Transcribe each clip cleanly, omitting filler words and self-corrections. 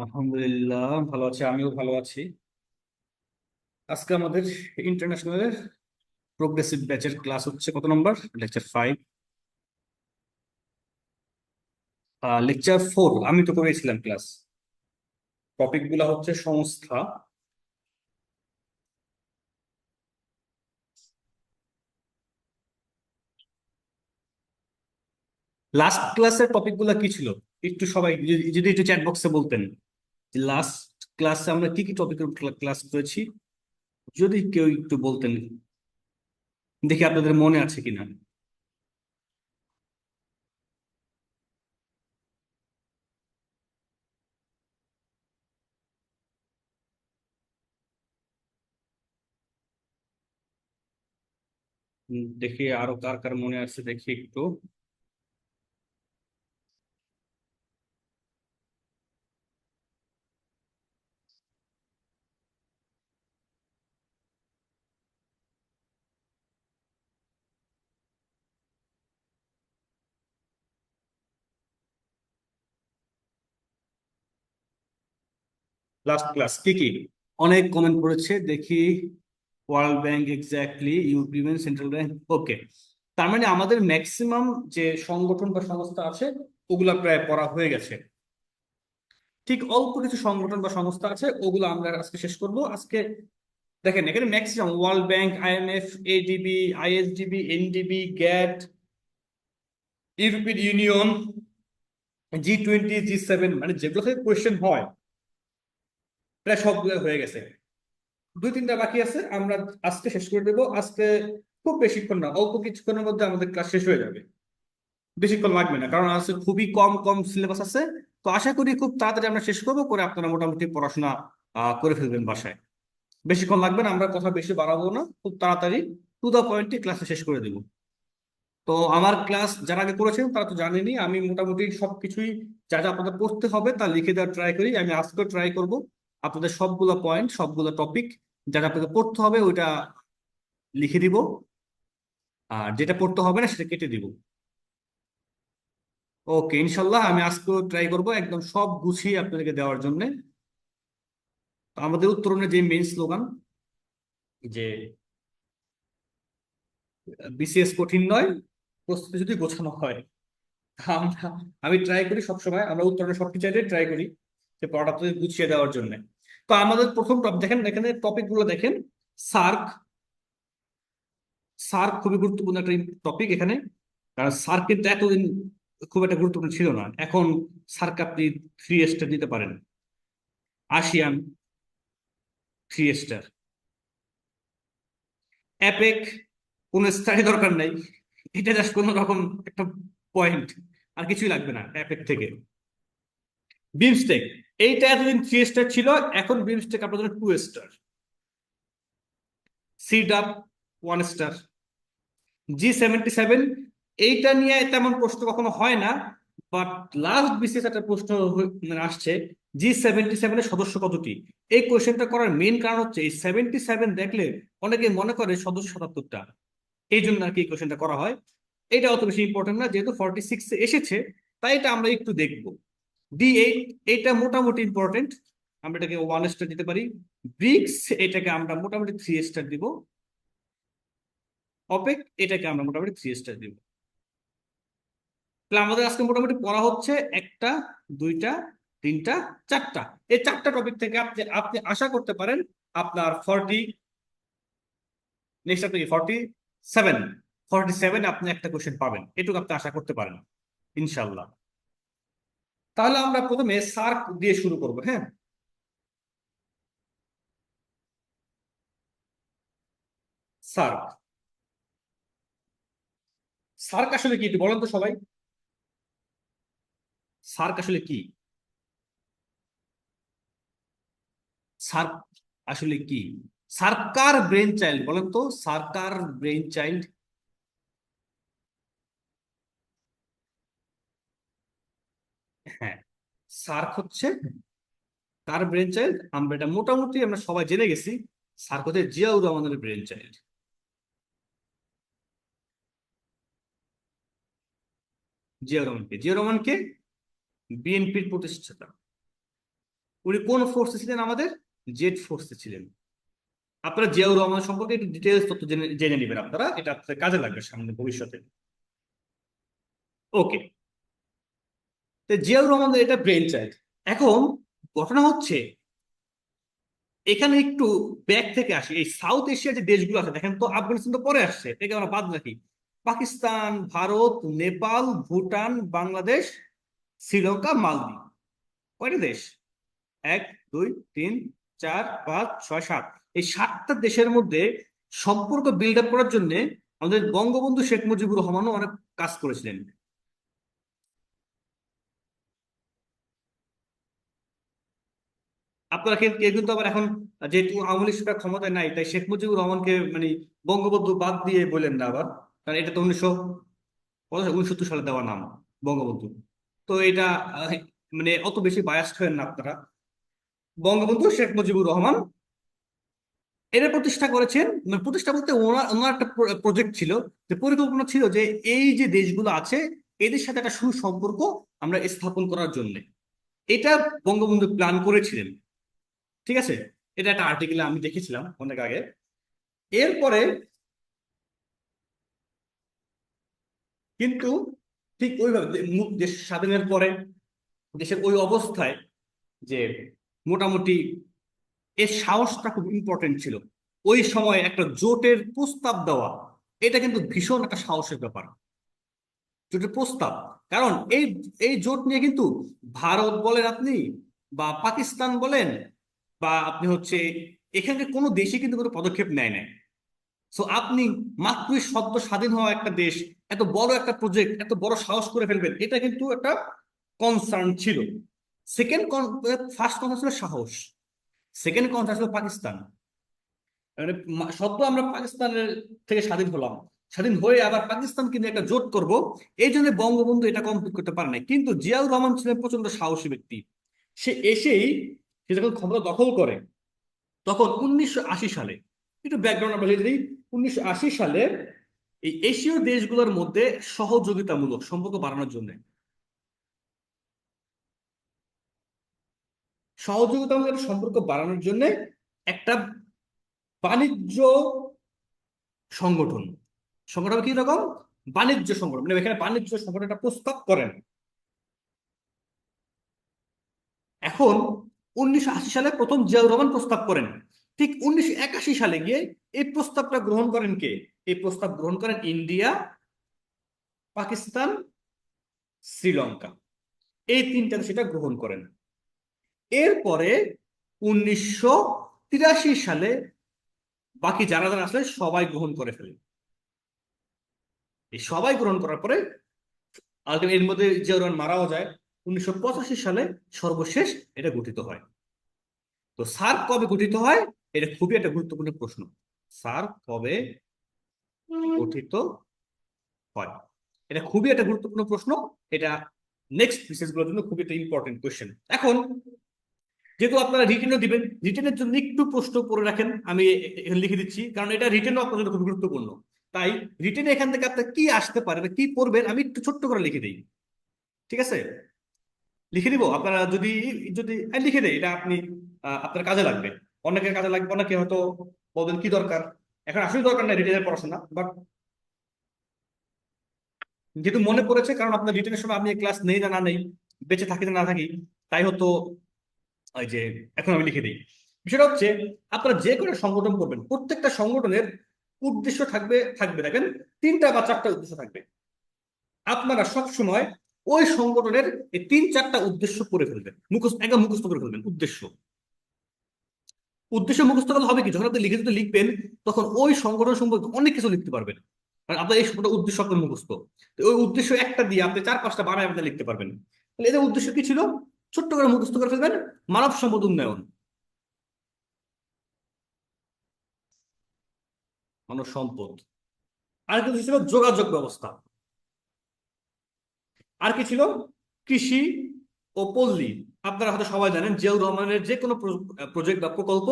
আলহামদুলিল্লাহ, ভালো আছি। আমিও ভালো আছি। আজকে আমাদের ইন্টারন্যাশনাল প্রোগ্রেসিভ ব্যাচের ক্লাস হচ্ছে কত নম্বর? লেকচার 5। লেকচার 4 আমি তো করেছিলাম ক্লাস। টপিক গুলা হচ্ছে সংস্থা। লাস্ট ক্লাসের টপিক গুলা কি ছিল? একটু সবাই যদি একটু চ্যাট বক্সে বলতেন লাস্ট ক্লাসে আমরা কি কি টপিকের ক্লাস করেছি, যদি কেউ একটু বলতেন, দেখি আপনাদের মনে আছে কিনা। দেখি আরো কার কার মনে আছে, দেখি একটু। লাস্ট ক্লাস কি কি? অনেক কমেন্ট করেছে, দেখি। World Bank, exactly, European Central Bank. Okay, তার মানে আমাদের ম্যাক্সিমাম যে সংগঠন বা সংস্থা আছে ওগুলা প্রায় পড়া হয়ে গেছে। ঠিক অল্প কিছু সংগঠন বা সংস্থা আছে, ওগুলো আমরা আজকে শেষ করব আজকে। দেখেন এখানে maximum World Bank, IMF, ADB, ISDB, NDB, GATT, European Union, G20, G7, মানে যেগুলো থেকে কোয়েশ্চেন হয় প্রায় সবগুলো হয়ে গেছে। দুই তিনটা বাকি আছে, আমরা আজকে শেষ করে দেবো আজকে। খুব বেশিক্ষণ না, অল্প কিছুক্ষণের মধ্যে আমাদের ক্লাস শেষ হয়ে যাবে। বেশিক্ষণ লাগবে না, কারণ আছে খুবই কম কম সিলেবাস আছে। তো আশা করি খুব তাড়াতাড়ি আমরা শেষ করবো, করে আপনারা মোটামুটি পড়াশোনা করে ফেলবেন বাসায়। বেশিক্ষণ লাগবে না, আমরা কথা বেশি বাড়াবো না, খুব তাড়াতাড়ি টু দা পয়েন্টে ক্লাসে শেষ করে দেবো। তো আমার ক্লাস যারা আগে করেছেন তারা তো জানেনই, আমি মোটামুটি সবকিছুই যা যা আপনাদের পড়তে হবে তা লিখে দেওয়ার ট্রাই করি। আমি আজকেও ট্রাই করব আপনাদের সবগুলো পয়েন্ট, সবগুলো টপিক যা যা আপনাদের পড়তে হবে ওইটা লিখে দিব, আর যেটা পড়তে হবে না সেটা কেটে দিব। ওকে, ইনশাল্লাহ আমি আজকেও ট্রাই করব একদম সব গুছিয়ে আপনাদেরকে দেওয়ার জন্য। তো আমাদের উত্তরণের যে মেইন স্লোগান, যে বিসিএস কঠিন নয়, প্রস্তুতি যদি গোছানো হয়। আমরা আমি ট্রাই করি সবসময়, আমরা উত্তরণের সব টিচারদের ট্রাই করি যে পড়াটা আপনাদের গুছিয়ে দেওয়ার জন্য। তো আমাদের প্রথম টপিক দেখেন, এখানে টপিক গুলো দেখেন। সার্ক। সার্ক খুবই গুরুত্বপূর্ণ একটা টপিক এখানে, কারণ সার্ক কিন্তু এতদিন খুব একটা গুরুত্বপূর্ণ ছিল না। এখন সার্ক আপনি 3 স্টার দিতে পারেন। ASEAN, 3 star. অ্যাপেক, কোনো স্টাডি দরকার নাই, এটা জাস্ট কোনো রকম একটা পয়েন্ট, আর কিছুই লাগবে না অ্যাপেক থেকে। বিমস্টেক, এইটা এতদিন 3 স্টার ছিল, এখন বিমস্টেক আপনার জন্য 2 স্টার। Side up, 1 star. G77, এইটা নিয়ে তেমন প্রশ্ন কখনো হয় না, বাট লাস্ট বিসিএস একটা প্রশ্ন মানে আসছে, G77-এর সদস্য কতটি। এই কোয়েশ্চেনটা করার মেইন কারণ হচ্ছে এই 77 দেখলে অনেকে মনে করে সদস্য 77টা, এই জন্য আর কি এই কোয়েশ্চেনটা করা হয়। এটা অত বেশি ইম্পর্টেন্ট না, যেহেতু 46-এ এসেছে তাই এটা আমরা একটু দেখবো। D8, এটা মোটামুটি ইম্পর্টেন্ট, আমরা এটাকে 1 স্টার দিতে পারি। ব্রিক্স, এটাকে আমরা মোটামুটি 3 স্টার দিব। অপেক, এটাকে আমরা মোটামুটি 3 স্টার দিব। তাহলে আমাদের আজকে মোটামুটি পড়া হচ্ছে একটা, দুইটা, তিনটা, চারটা। এই চারটা টপিক থেকে আপনি আপনি আশা করতে পারেন আপনার 40, নেক্সট আপনি 47, 47 আপনি একটা কোশ্চেন পাবেন, এটুকু আপনি আশা করতে পারেন ইনশাল্লাহ। তাহলে আমরা প্রথমে সার্ক দিয়ে শুরু করব, হ্যাঁ। সার্ক, সার্ক আসলে কি একটু বলেন তো সবাই। সার্ক আসলে কি? সার্ক আসলে কি? সার্কার ব্রেন চাইল্ড, বলেন তো, সার্কার ব্রেন চাইল্ড। হ্যাঁ, সার্ক হচ্ছে কার ব্রেন চাইল্ড, আমরা এটা মোটামুটি আমরা সবাই জেনে গেছি। সার্ক হচ্ছে জিয়াউর রহমানের ব্রেন চাইল্ড। জিয়াউর রহমানকে বিএনপির প্রতিষ্ঠাতা। উনি কোন ফোর্সে ছিলেন? আমাদের জেড ফোর্সে ছিলেন। আপনারা জিয়াউর রহমান সম্পর্কে একটু ডিটেলস তথ্য জেনে জেনে নেবেন, আপনারা এটা আপনাদের কাজে লাগবে সামনে ভবিষ্যতে। ওকে, তো জিয়াউর রহমানের এটা ব্রেন চাইল্ড। এখন ঘটনা হচ্ছে, এখানে একটু ব্যাক থেকে আসি। এই সাউথ এশিয়ার যে দেশগুলো আছে দেখেন তো, আফগানিস্তান তো পরে আসছে, এটাকে আমরা বাদ রাখি। পাকিস্তান, ভারত, নেপাল, ভুটান, বাংলাদেশ, শ্রীলঙ্কা, মালদ্বীপ। কয়টা দেশ? এক, দুই, তিন, চার, পাঁচ, ছয়, সাত। এই সাতটা দেশের মধ্যে সম্পর্ক বিল্ড আপ করার জন্য আমাদের বঙ্গবন্ধু শেখ মুজিবুর রহমানও অনেক কাজ করেছিলেন। আপনারা কেউ কিন্তু আবার এখন, যেহেতু আওয়ামী লীগ সরকার ক্ষমতায় নাই, তাই শেখ মুজিবুর রহমানকে মানে বঙ্গবন্ধু বাদ দিয়ে বলেন না আবার, কারণ এটা তো 1969 সালে দেওয়া নাম বঙ্গবন্ধু। তো এটা আহ, মানে অত বেশি বায়াসড হবেন না আপনারা। বঙ্গবন্ধু শেখ মুজিবুর রহমান এটা প্রতিষ্ঠা করেছেন। মানে প্রতিষ্ঠা বলতে ওনার ওনার একটা প্রজেক্ট ছিল, যে পরিকল্পনা ছিল যে এই যে দেশগুলো আছে এদের সাথে একটা সুসম্পর্ক আমরা স্থাপন করার জন্য এটা বঙ্গবন্ধু প্ল্যান করেছিলেন। ঠিক আছে, এটা একটা আর্টিকেলে আমি দেখেছিলাম অনেক আগে। এরপরে কিন্তু ঠিক ওইভাবে দেশ স্বাধীনের পরে দেশের ওই অবস্থায়, যে মোটামুটি এর সাহসটা খুব ইম্পর্টেন্ট ছিল। ওই সময় একটা জোটের প্রস্তাব দেওয়া, এটা কিন্তু ভীষণ একটা সাহসের ব্যাপার, জোটের প্রস্তাব। কারণ এই এই জোট নিয়ে কিন্তু ভারত বলেন আপনি, বা পাকিস্তান বলেন, বা আপনি হচ্ছে এখানকার কোনো দেশই কিন্তু কোনো পদক্ষেপ নেয় নাই। সো আপনি মাত্রই সদ্য স্বাধীন হওয়া একটা দেশ এত বড় একটা প্রজেক্ট এত বড় সাহস করে ফেলবেন, এটা কিন্তু একটা কনসার্ন ছিল। সেকেন্ড, ফার্স্ট কথা ছিল সাহস, সেকেন্ড কথা ছিল পাকিস্তান। মানে সদ্য আমরা পাকিস্তানের থেকে স্বাধীন হলাম, স্বাধীন হয়ে আবার পাকিস্তান কিন্তু একটা জোট করব, এই জন্য বঙ্গবন্ধু এটা কমপ্লিট করতে পারে নাই। কিন্তু জিয়াউর রহমান ছিলেন প্রচন্ড সাহসী ব্যক্তি। সে এসেই, সে যখন ক্ষমতা দখল করে, তখন 1980 সালে, একটু ব্যাকগ্রাউন্ড আমরা যদি দিই, 1980 সালে এই এশীয় দেশগুলোর মধ্যে সহযোগিতামূলক সম্পর্ক বাড়ানোর জন্য, সহযোগিতামূলক একটা সম্পর্ক বাড়ানোর জন্য একটা বাণিজ্য সংগঠন, সংগঠন কি রকম? বাণিজ্য সংগঠন, মানে এখানে বাণিজ্য সংগঠন একটা প্রস্তাব করেন। এখন 1980 সালে প্রথম জিয়াউর রহমান প্রস্তাব করেন। ঠিক 1981 সালে গিয়ে এই প্রস্তাবটা গ্রহণ করেন কে? এই প্রস্তাব গ্রহণ করেন ইন্ডিয়া, পাকিস্তান, শ্রীলঙ্কা, এই তিনটা সেটা গ্রহণ করেন। এরপরে 1983 সালে বাকি যারা যারা আসলে সবাই গ্রহণ করে ফেলে। এই সবাই গ্রহণ করার পরে আলটিমেট এর মধ্যে জিয়াউর রহমান মারাও যায়। 1985 সালে সর্বশেষ এটা গঠিত হয়। তো সার্ক কবে গঠিত হয়? এটা খুবই একটা গুরুত্বপূর্ণ প্রশ্ন। সার্ক কবে গঠিত হয়? এটা খুবই একটা গুরুত্বপূর্ণ প্রশ্ন। এটা নেক্সট বিসিএস গুলোর জন্য খুবই একটা ইম্পর্টেন্ট কোয়েশ্চেন। এখন যেহেতু আপনারা রিটেনও দিবেন, রিটেনের জন্য একটু প্রশ্ন করে রাখেন, আমি এখানে লিখে দিচ্ছি, কারণ এটা রিটেনও আপনার জন্য খুব গুরুত্বপূর্ণ। তাই রিটেনে এখান থেকে আপনার কি আসতে পারে বা কি পড়বেন আমি একটু ছোট্ট করে লিখে দিই। ঠিক আছে, লিখে দিব। আপনারা যদি যদি আমি লিখে দেই, এটা আপনি আপনার কাজে লাগবে, অনেকের কাজে লাগবে। অনেকে হয়তো বলবেন কি দরকার, এখন আসলে দরকার নাই রিটেনের পড়াশোনা, বাট যেহেতু মনে পড়েছে, কারণ আপনার রিটেনের সময় আমি ক্লাস নেই না না নেই, বেঁচে থাকি না না থাকি, তাই হতো ওই যে এখন আমি লিখে দিই। বিষয়টা হচ্ছে, আপনারা যে কোনো সংগঠন করবেন, প্রত্যেকটা সংগঠনের উদ্দেশ্য থাকবে থাকবে দেখেন, তিনটা বা চারটা উদ্দেশ্য থাকবে। আপনারা সব সময় ওই সংগঠনের এই তিন চারটা উদ্দেশ্য করে ফেলবেন, মুখস্থ, একদম মুখস্থ করে ফেলবেন উদ্দেশ্য। উদ্দেশ্য মুখস্থ করলে হবে কি, যখন আপনি লিখে যদি লিখবেন, তখন ওই সংগঠন সম্পর্কে অনেক কিছু লিখতে পারবেন। কারণ আপনার এই সবটা উদ্দেশ্য আপনার মুখস্থ। তো ওই উদ্দেশ্য একটা দিয়ে আপনি চার পাঁচটা বানায় আপনি লিখতে পারবেন। তাহলে এদের উদ্দেশ্য কি ছিল? ছোট্ট করে মুখস্থ করে ফেলবেন, মানব সম্পদ উন্নয়ন, মানব সম্পদ। আর কিছু ছিল যোগাযোগ ব্যবস্থা, আর কি ছিল? কৃষি ও পল্লী। আপনারা হয়তো সবাই জানেন জিয়াউর রহমানের যে কোনো প্রজেক্ট বা প্রকল্প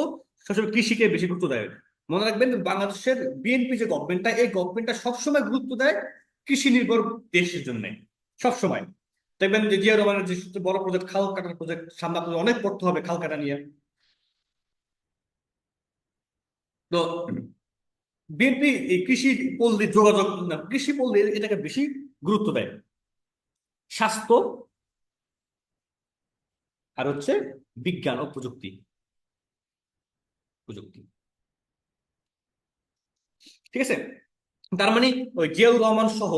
সবসময় কৃষিকে বেশি গুরুত্ব দেয়। মনে রাখবেন, বাংলাদেশের বিএনপি যে গভর্নমেন্টটা, এই গভর্নমেন্টটা সবসময় গুরুত্ব দেয় কৃষি নির্ভর দেশের জন্য, সবসময়। দেখবেন যে জিয়া রহমানের যে সবচেয়ে বড় প্রজেক্ট খাল কাটার প্রজেক্ট, সামনে আপনাদের অনেক পড়তে হবে খাল কাটা নিয়ে। তো বিএনপি এই কৃষি পল্লী যোগাযোগ না, কৃষি পল্লী এটাকে বেশি গুরুত্ব দেয়, স্বাস্থ্য আর হচ্ছে বিজ্ঞান ও প্রযুক্তি। প্রযুক্তি, ঠিক আছে। তার মানে ওই জিয়াউর রহমান সহ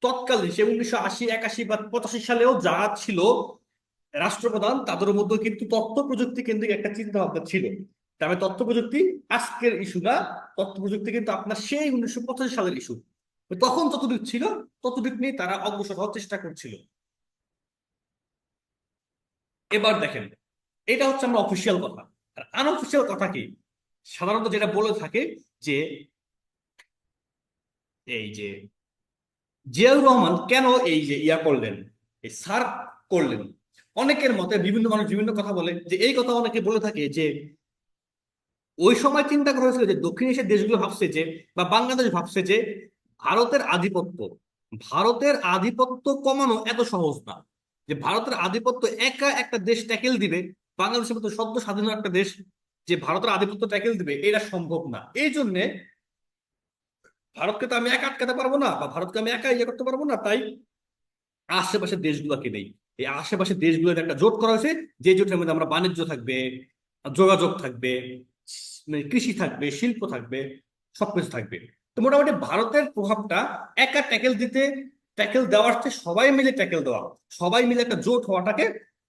তৎকালীন সে 1980, 81 বা 85 সালেও যারা ছিল রাষ্ট্রপ্রধান, তাদের মধ্যে কিন্তু তথ্য প্রযুক্তি কেন্দ্রিক একটা চিন্তা ভাবনা ছিল। তার মানে তথ্য প্রযুক্তি আজকের ইস্যু না, তথ্য প্রযুক্তি কিন্তু আপনার সেই 1985 সালের ইস্যু। তখন যতটুকু ছিল ততটুকু নিয়ে তারা অগ্রসর হওয়ার চেষ্টা করছিল। এবার দেখেন, এটা হচ্ছে আমরা অফিসিয়াল কথা। আর আনঅফিসিয়াল কথা কি, সাধারণত যেটা বলে থাকে যে এই যে জিয়াউর রহমান কেন এই যে ইয়া করলেন, এই সার করলেন, অনেকের মতে বিভিন্ন মানুষ বিভিন্ন কথা বলে, যে এই কথা অনেকে বলে থাকে যে ওই সময় চিন্তা করা হয়েছিল যে দক্ষিণ এশিয়ার দেশগুলো ভাবছে যে, বা বাংলাদেশ ভাবছে যে ভারতের আধিপত্য, ভারতের আধিপত্য কমানো এত সহজ না, যে ভারতের আধিপত্য একা একটা দেশ ট্যাকেল দিবে, বাংলাদেশের মতো সদ্য স্বাধীন একটা দেশ যে ভারতের আধিপত্য ট্যাকেল দিবে এটা সম্ভব না। এই জন্য ভারতকে তো আমি একা আটকাতে পারবো না, বা ভারতকে আমি একা ইয়ে করতে পারবো না, তাই আশেপাশের দেশগুলোকে নেই। এই আশেপাশের দেশগুলোতে একটা জোট করা হয়েছে, যে জোটের মধ্যে আমরা বাণিজ্য থাকবে, যোগাযোগ থাকবে, মানে কৃষি থাকবে, শিল্প থাকবে, সবকিছু থাকবে। তো মোটামুটি ভারতের প্রভাবটা একা ট্যাকেল দিতে, ট্যাকেল দেওয়ার চেয়ে সবাই মিলে ট্যাকেল দেওয়া, সবাই মিলে একটা জোট হওয়াটাকে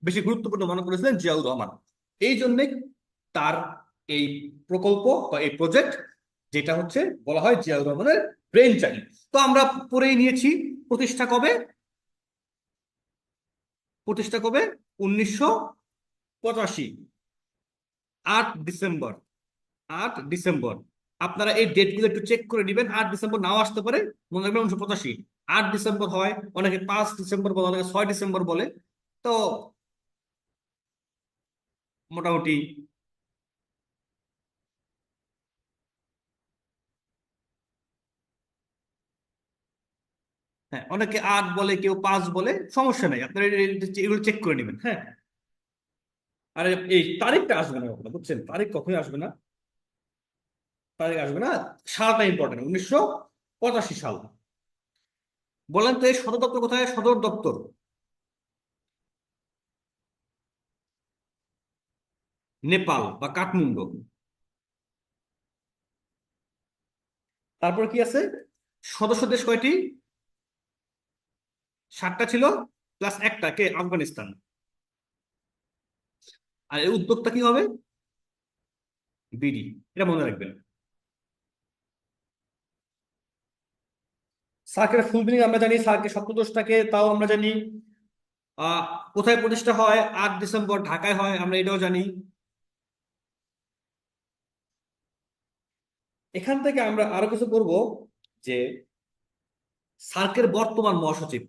বেশি গুরুত্বপূর্ণ মনে করেছিলেন জিয়াউর রহমান। এই জন্যে তার এই প্রকল্প বা এই প্রজেক্ট, যেটা হচ্ছে বলা হয় জিয়াউর রহমানের ব্রেন চাইল্ড। তো আমরা পড়েই নিয়েছি প্রতিষ্ঠা কবে, প্রতিষ্ঠা কবে, 1985, 8 ডিসেম্বর। 8 ডিসেম্বর, আপনারা এই ডেট গুলো একটু চেক করে দিবেন, 8 ডিসেম্বর নাও আসতে পারে, মনে রাখবেন 1985। 8 ডিসেম্বর হয়, অনেকে 5 ডিসেম্বর বলে, অনেকে 6 ডিসেম্বর বলে। তো মোটামুটি হ্যাঁ, অনেকে 8 বলে, কেউ 5 বলে, সমস্যা নাই, আপনারা এগুলো চেক করে নেবেন, হ্যাঁ। আর এই তারিখটা আসবে না কখনো, বুঝছেন, তারিখ কখনোই আসবে না, তারিখ আসবে না, সালটা ইম্পর্টেন্ট, 1985 সাল। বলেন তো এই সদর দপ্তর কোথায়, সদর দপ্তর? নেপাল বা কাঠমান্ডু। তারপর কি আছে, সদস্য দেশ কয়টি? 7টা ছিল, প্লাস একটা কে, আফগানিস্তান। আর এর উদ্যোক্তা কি হবে? বিডি। এটা মনে রাখবেন। সার্কের ফুল মিনিং আমরা জানি, সার্কের সপ্তদোষটাকে তাও আমরা জানি। আহ কোথায় প্রতিষ্ঠা হয়? 8 ডিসেম্বর ঢাকায় হয়, আমরা এটাও জানি। এখান থেকে আমরা আরো কিছু করব, যে সার্কের বর্তমান মহাসচিব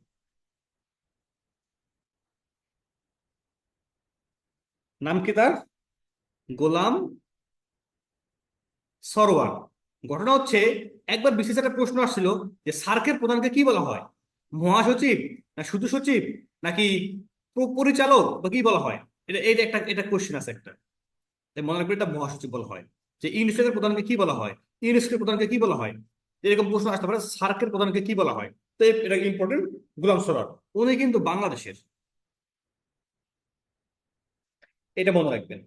নাম কি তার? গোলাম সরোয়ার। ঘটনা হচ্ছে, একবার বিসিসি একটা প্রশ্ন আসছিল যে সার্কের প্রধানকে কি বলা হয়, মহাসচিব না শুধু সচিব, নাকি পরিচালক, বা কি বলা হয়? এটা এটা একটা, এটা কোশ্চেন আছে একটা। তাই মনে রাখবেন এটা মহাসচিব বলা হয়। যে ইউনিসেফের প্রধানকে কি বলা হয়, ইউনেস্কোর প্রধানকে কি বলা হয়, এরকম প্রশ্ন আসতে পারে, সার্কের প্রধানকে কি বলা হয়। তো এটা ইম্পর্টেন্ট। গোলাম সরোয়ার, উনি কিন্তু বাংলাদেশের, এটা মনে রাখবেন।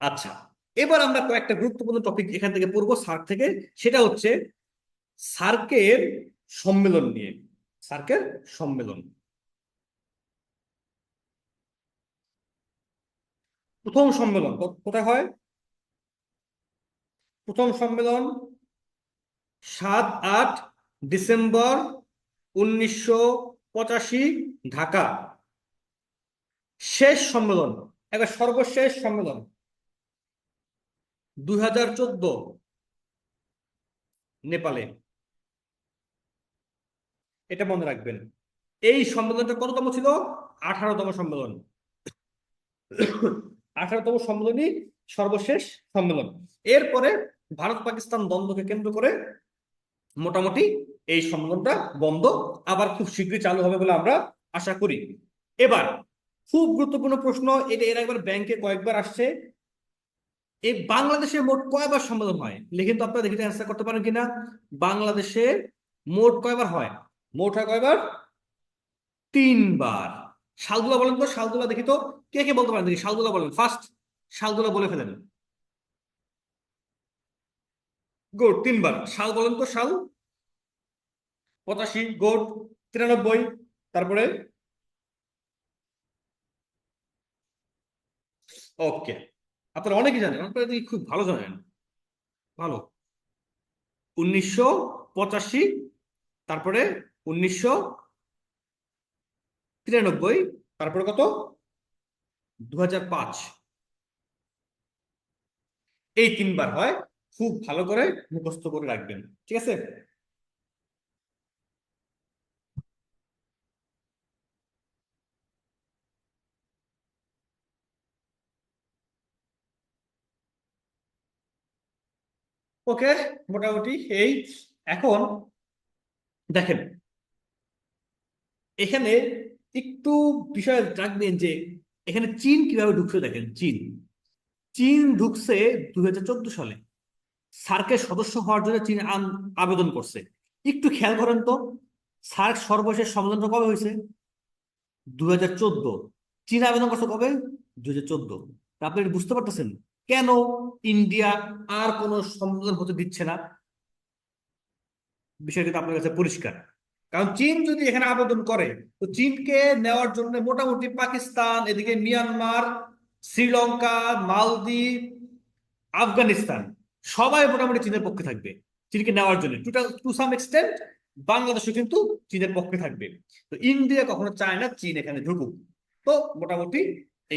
আচ্ছা, এবার আমরা কয়েকটা গুরুত্বপূর্ণ টপিক এখান থেকে পড়বো সার্ক থেকে। সেটা হচ্ছে সার্কের সম্মেলন নিয়ে। সার্কের সম্মেলন প্রথম সম্মেলন কোথায় হয়? প্রথম সম্মেলন 7-8 ডিসেম্বর 1985, ঢাকা। শেষ সম্মেলন, একবার সর্বশেষ সম্মেলন 2014, নেপালে। এটা মনে রাখবেন। এই সম্মেলনটা কততম ছিল? 18তম সম্মেলন। 18তম সম্মেলনই সর্বশেষ সম্মেলন। এরপরে ভারত পাকিস্তান দ্বন্দ্বকে কেন্দ্র করে মোটামুটি এই সম্মেলনটা বন্ধ, আবার খুব শীঘ্রই চালু হবে বলে আমরা আশা করি। এবার খুব গুরুত্বপূর্ণ প্রশ্ন, এটা এর একবার ব্যাংকে কয়েকবার আসছে, এই বাংলাদেশে মোট কয়বার সম্মেলন হয়? লিখে তো আপনারা দেখে অ্যান্সার করতে পারেন কিনা। বাংলাদেশে মোট কয়বার হয়? মোট হয় কয়বার? 3বার। সালগুলা বলেন তো, সালগুলা দেখি তো, কে কে বলতে পারেন দেখি, সালগুলা বলেন ফার্স্ট, সালগুলা বলে ফেলেন। গুড, 3বার। সাল বলেন তো, সাল। 85, গুড। 93, তারপরে? ওকে, আপনারা অনেকে জানেন, আপনারা দেখি খুব ভালো জানেন, ভালো। 1985, তারপরে 1993, তারপরে কত? 2005। এই 3বার হয়, খুব ভালো করে মুখস্থ করে রাখবেন, ঠিক আছে? ওকে, মোটামুটি এই। এখন দেখেন, এখানে একটু বিষয় রাখবেন যে এখানে চীন কিভাবে ঢুকছে। দেখেন, চীন চীন ঢুকছে 2014 সালে, সার্কের সদস্য হওয়ার জন্য চীন আবেদন করছে। একটু খেয়াল করেন তো, সার্ক সর্বশেষ সম্মেলনটা কবে হয়েছে? 2014। চীন আবেদন করছে কবে? 2014। আপনি এটা বুঝতে পারতেছেন কেন ইন্ডিয়া আর কোনো সম্মেলন হতে দিচ্ছে না? বিষয়টা তো আপনার কাছে পরিষ্কার। কারণ চীন যদি এখানে আবেদন করে, তো চীনকে নেওয়ার জন্য মোটামুটি পাকিস্তান, এদিকে মিয়ানমার, শ্রীলঙ্কা, মালদ্বীপ, আফগানিস্তান, সবাই মোটামুটি চীনের পক্ষে থাকবে চীনকে নেওয়ার জন্য, টু সাম এক্সটেন্ট বাংলাদেশও কিন্তু চীনের পক্ষে থাকবে। তো ইন্ডিয়া কখনো চায় না চীন এখানে ঢুকুক। তো মোটামুটি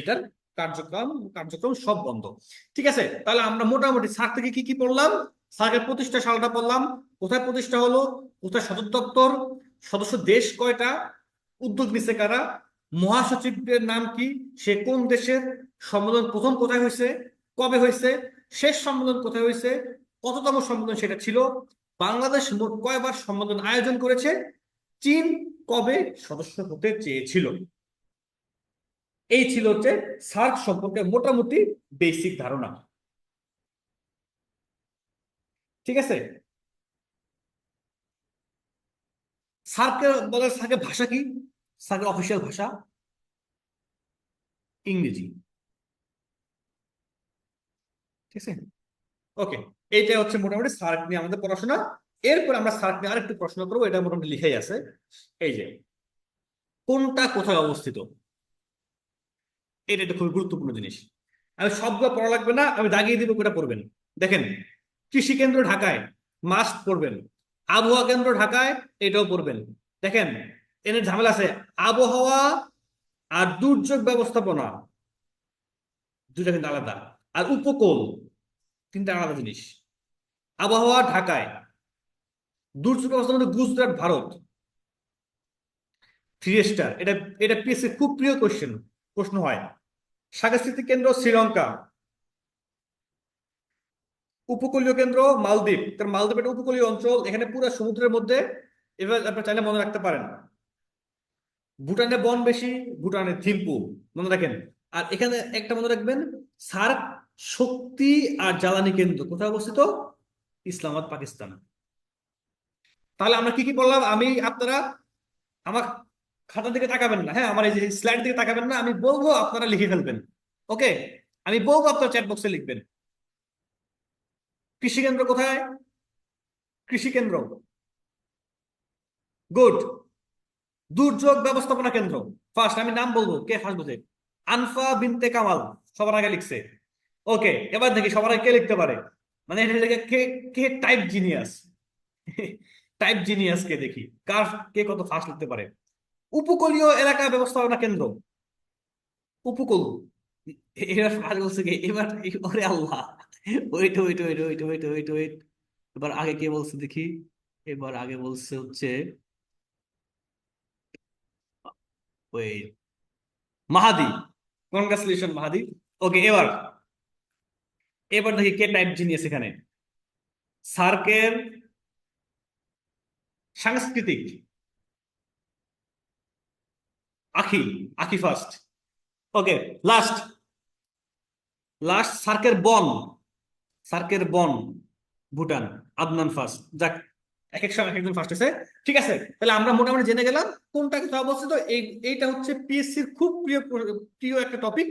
এটার কার্যক্রম কার্যক্রম সব বন্ধ। ঠিক আছে, তাহলে আমরা মোটামুটি সার্ক থেকে কি কি পড়লাম? সার্কের প্রতিষ্ঠা সালটা পড়লাম, কোথায় প্রতিষ্ঠা হলো, কোথায় সদর দপ্তর, সদস্য দেশ কয়টা, উদ্যোগ নিছে কারা, মহাসচিবের নাম কি, সে কোন দেশের, সম্মেলন প্রথম কোথায় হয়েছে, কবে হয়েছে, শেষ সম্মেলন কোথায় হয়েছে, কততম সম্মেলন সেটা ছিল, বাংলাদেশ মোট কয়বার সম্মেলন আয়োজন করেছে, চীন কবে সদস্য হতে চেয়েছিল। এই ছিল হচ্ছে সার্ক সম্পর্কে মোটামুটি বেসিক ধারণা। ঠিক আছে, সার্কের বলে, সার্কের ভাষা কি? সার্কের অফিসিয়াল ভাষা ইংরেজি। ঠিক আছে, ওকে। এইটা হচ্ছে মোটামুটি সার্ক নিয়ে আমাদের পড়াশোনা। এরপর আমরা সার্ক নিয়ে আরেকটু প্রশ্ন করবো, এটা মোটামুটি লিখেই আছে। এই যে কোনটা কোথায় অবস্থিত, এটা একটা খুবই গুরুত্বপূর্ণ জিনিস। আমি সবগুলো পড়া লাগবে না, আমি দাগিয়ে দিব, কোটা পড়বেন। দেখেন, কৃষি কেন্দ্র ঢাকায়, মাস্ট পড়বেন। আবহাওয়া কেন্দ্র ঢাকায়, এটাও পড়বেন। দেখেন, এর ঝামেলা আছে, আবহাওয়া আর দুর্যোগ ব্যবস্থাপনা দুটা কিন্তু আলাদা। আর উপকূল, তিনটা আলাদা জিনিস। আবহাওয়া ঢাকায়, দুর্যোগ ব্যবস্থাপনা গুজরাট, ভারত। 3 স্টার, এটা এটা পিএসসি খুব প্রিয় কোশ্চেন, প্রশ্ন হয়। সাংস্কৃতিক কেন্দ্র শ্রীলঙ্কা, উপকূলীয় কেন্দ্র মালদ্বীপ, কারণ মালদ্বীপ একটা উপকূলীয় অঞ্চল, এখানে পুরো সমুদ্রের মধ্যে। এবার আপনার চাইলে মনে রাখতে পারেন, ভুটানে বন বেশি, ভুটানের থিম্পু, মনে রাখেন। আর এখানে একটা মনে রাখবেন, সার্ক শক্তি আর জ্বালানি কেন্দ্র কোথায় অবস্থিত? ইসলামাবাদ, পাকিস্তান। তাহলে আমরা কি কি বললাম, আমি আপনারা আমার খাতার দিকে তাকাবেন না, হ্যাঁ, আমার এই যে স্লাইড দিকে তাকাবেন না, আমি বলবো আপনারা লিখে ফেলবেন। ওকে, আমি বলবো আপনারা চ্যাট বক্সে লিখবেন। কৃষি কেন্দ্র কোথায়? কৃষি কেন্দ্র, গুড। দুর্যোগ ব্যবস্থাপনা কেন্দ্র, ফার্স্ট আমি নাম বলবো, কে ফার্স্ট বোঝে? আনফা বিনতে কামাল, সবার আগে লিখছে। ওকে, এবার দেখি সবার আগে কে লিখতে পারে, মানে এটা দেখে কে কে টাইপ জিনিয়াস। টাইপ জিনিয়াস কে, দেখি কার, কে কত ফার্স্ট লিখতে পারে। উপকূলীয় এলাকা ব্যবস্থাপনা কেন্দ্র, উপকূল। এবার ফার্স্ট বলছে কি এবার? ওরে Allah, wait wait wait wait wait wait wait, এবার আগে কে বলছে দেখি। এবার আগে বলছে হচ্ছে, ওয়েট, মাহাদি। কনগ্রাচুলেশন মাহাদি। ওকে, এবার এবার দেখি কে টাইপ জিনিয়াস এখানে। সার্কের সাংস্কৃতিক, আখি, আখি ফার্স্ট। ওকে, লাস্ট, লাস্ট সার্কের বন, সার্কের বন, ভুটান, আদনান ফার্স্ট। যাক, এক এক সময় এক একজন ফার্স্ট হয়েছে। ঠিক আছে, তাহলে আমরা মোটামুটি জেনে গেলাম কোনটা কোথায় অবস্থিত। এইটা হচ্ছে পিএসসির খুব প্রিয় প্রিয় একটা টপিক।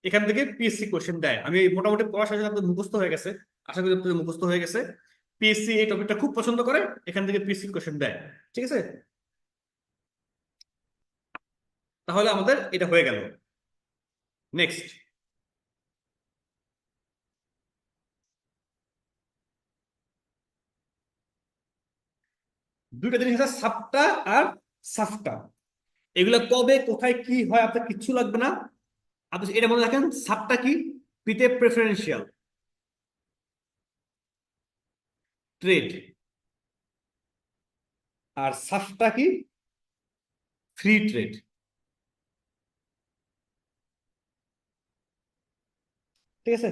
এখান থেকে পিএসসি কোশ্চেন দেয়। আমি মোটামুটি পড়ার সাথে আপনাদের মুখস্থ হয়ে গেছে, আশা করি আপনাদের মুখস্থ হয়ে গেছে। পিএসসি এই টপিকটা খুব পছন্দ করে, এখান থেকে পিএসসি কোশ্চেন দেয়। ঠিক আছে, তাহলে আমাদের এটা হয়ে গেল। নেক্সট, দুইটা জিনিস আছে, সাপটা আর সাফটা। এগুলো কবে কোথায় কি হয় আপনার কিচ্ছু লাগবে না, আপনি এটা মনে রাখেন। সাপটা কি? Preferential trade. আর সাফটা কি? Free trade. ঠিক আছে,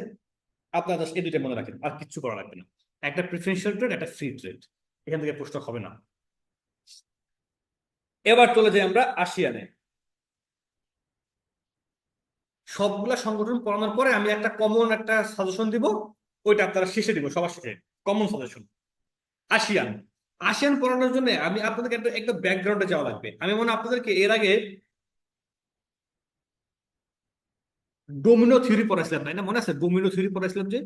আপনার জাস্ট এই দুইটা মনে রাখেন, আর কিচ্ছু করা লাগবে না। একটা প্রিফারেন্সিয়াল ট্রেড, একটা ফ্রি ট্রেড। এখান থেকে প্রশ্ন হবে না। এবার চলে যাই আমরা আসিয়ানে। সবগুলা সংগঠন পড়ানোর পরে আমি একটা কমন একটা সাজেশন দিব, ওইটা আপনারা শেষে দিব, সবার শেষে। Common suggestion ASEAN. আসিয়ান পড়ানোর জন্য আমি আপনাদেরকে একটা একটা ব্যাকগ্রাউন্ডে যাওয়া লাগবে। আমি মনে হয় আপনাদেরকে এর আগে ডোমিনো থিওরি পড়াইছিলাম, তাই না? মনে আছে ডোমিনো থিওরি পড়াইছিলাম যে,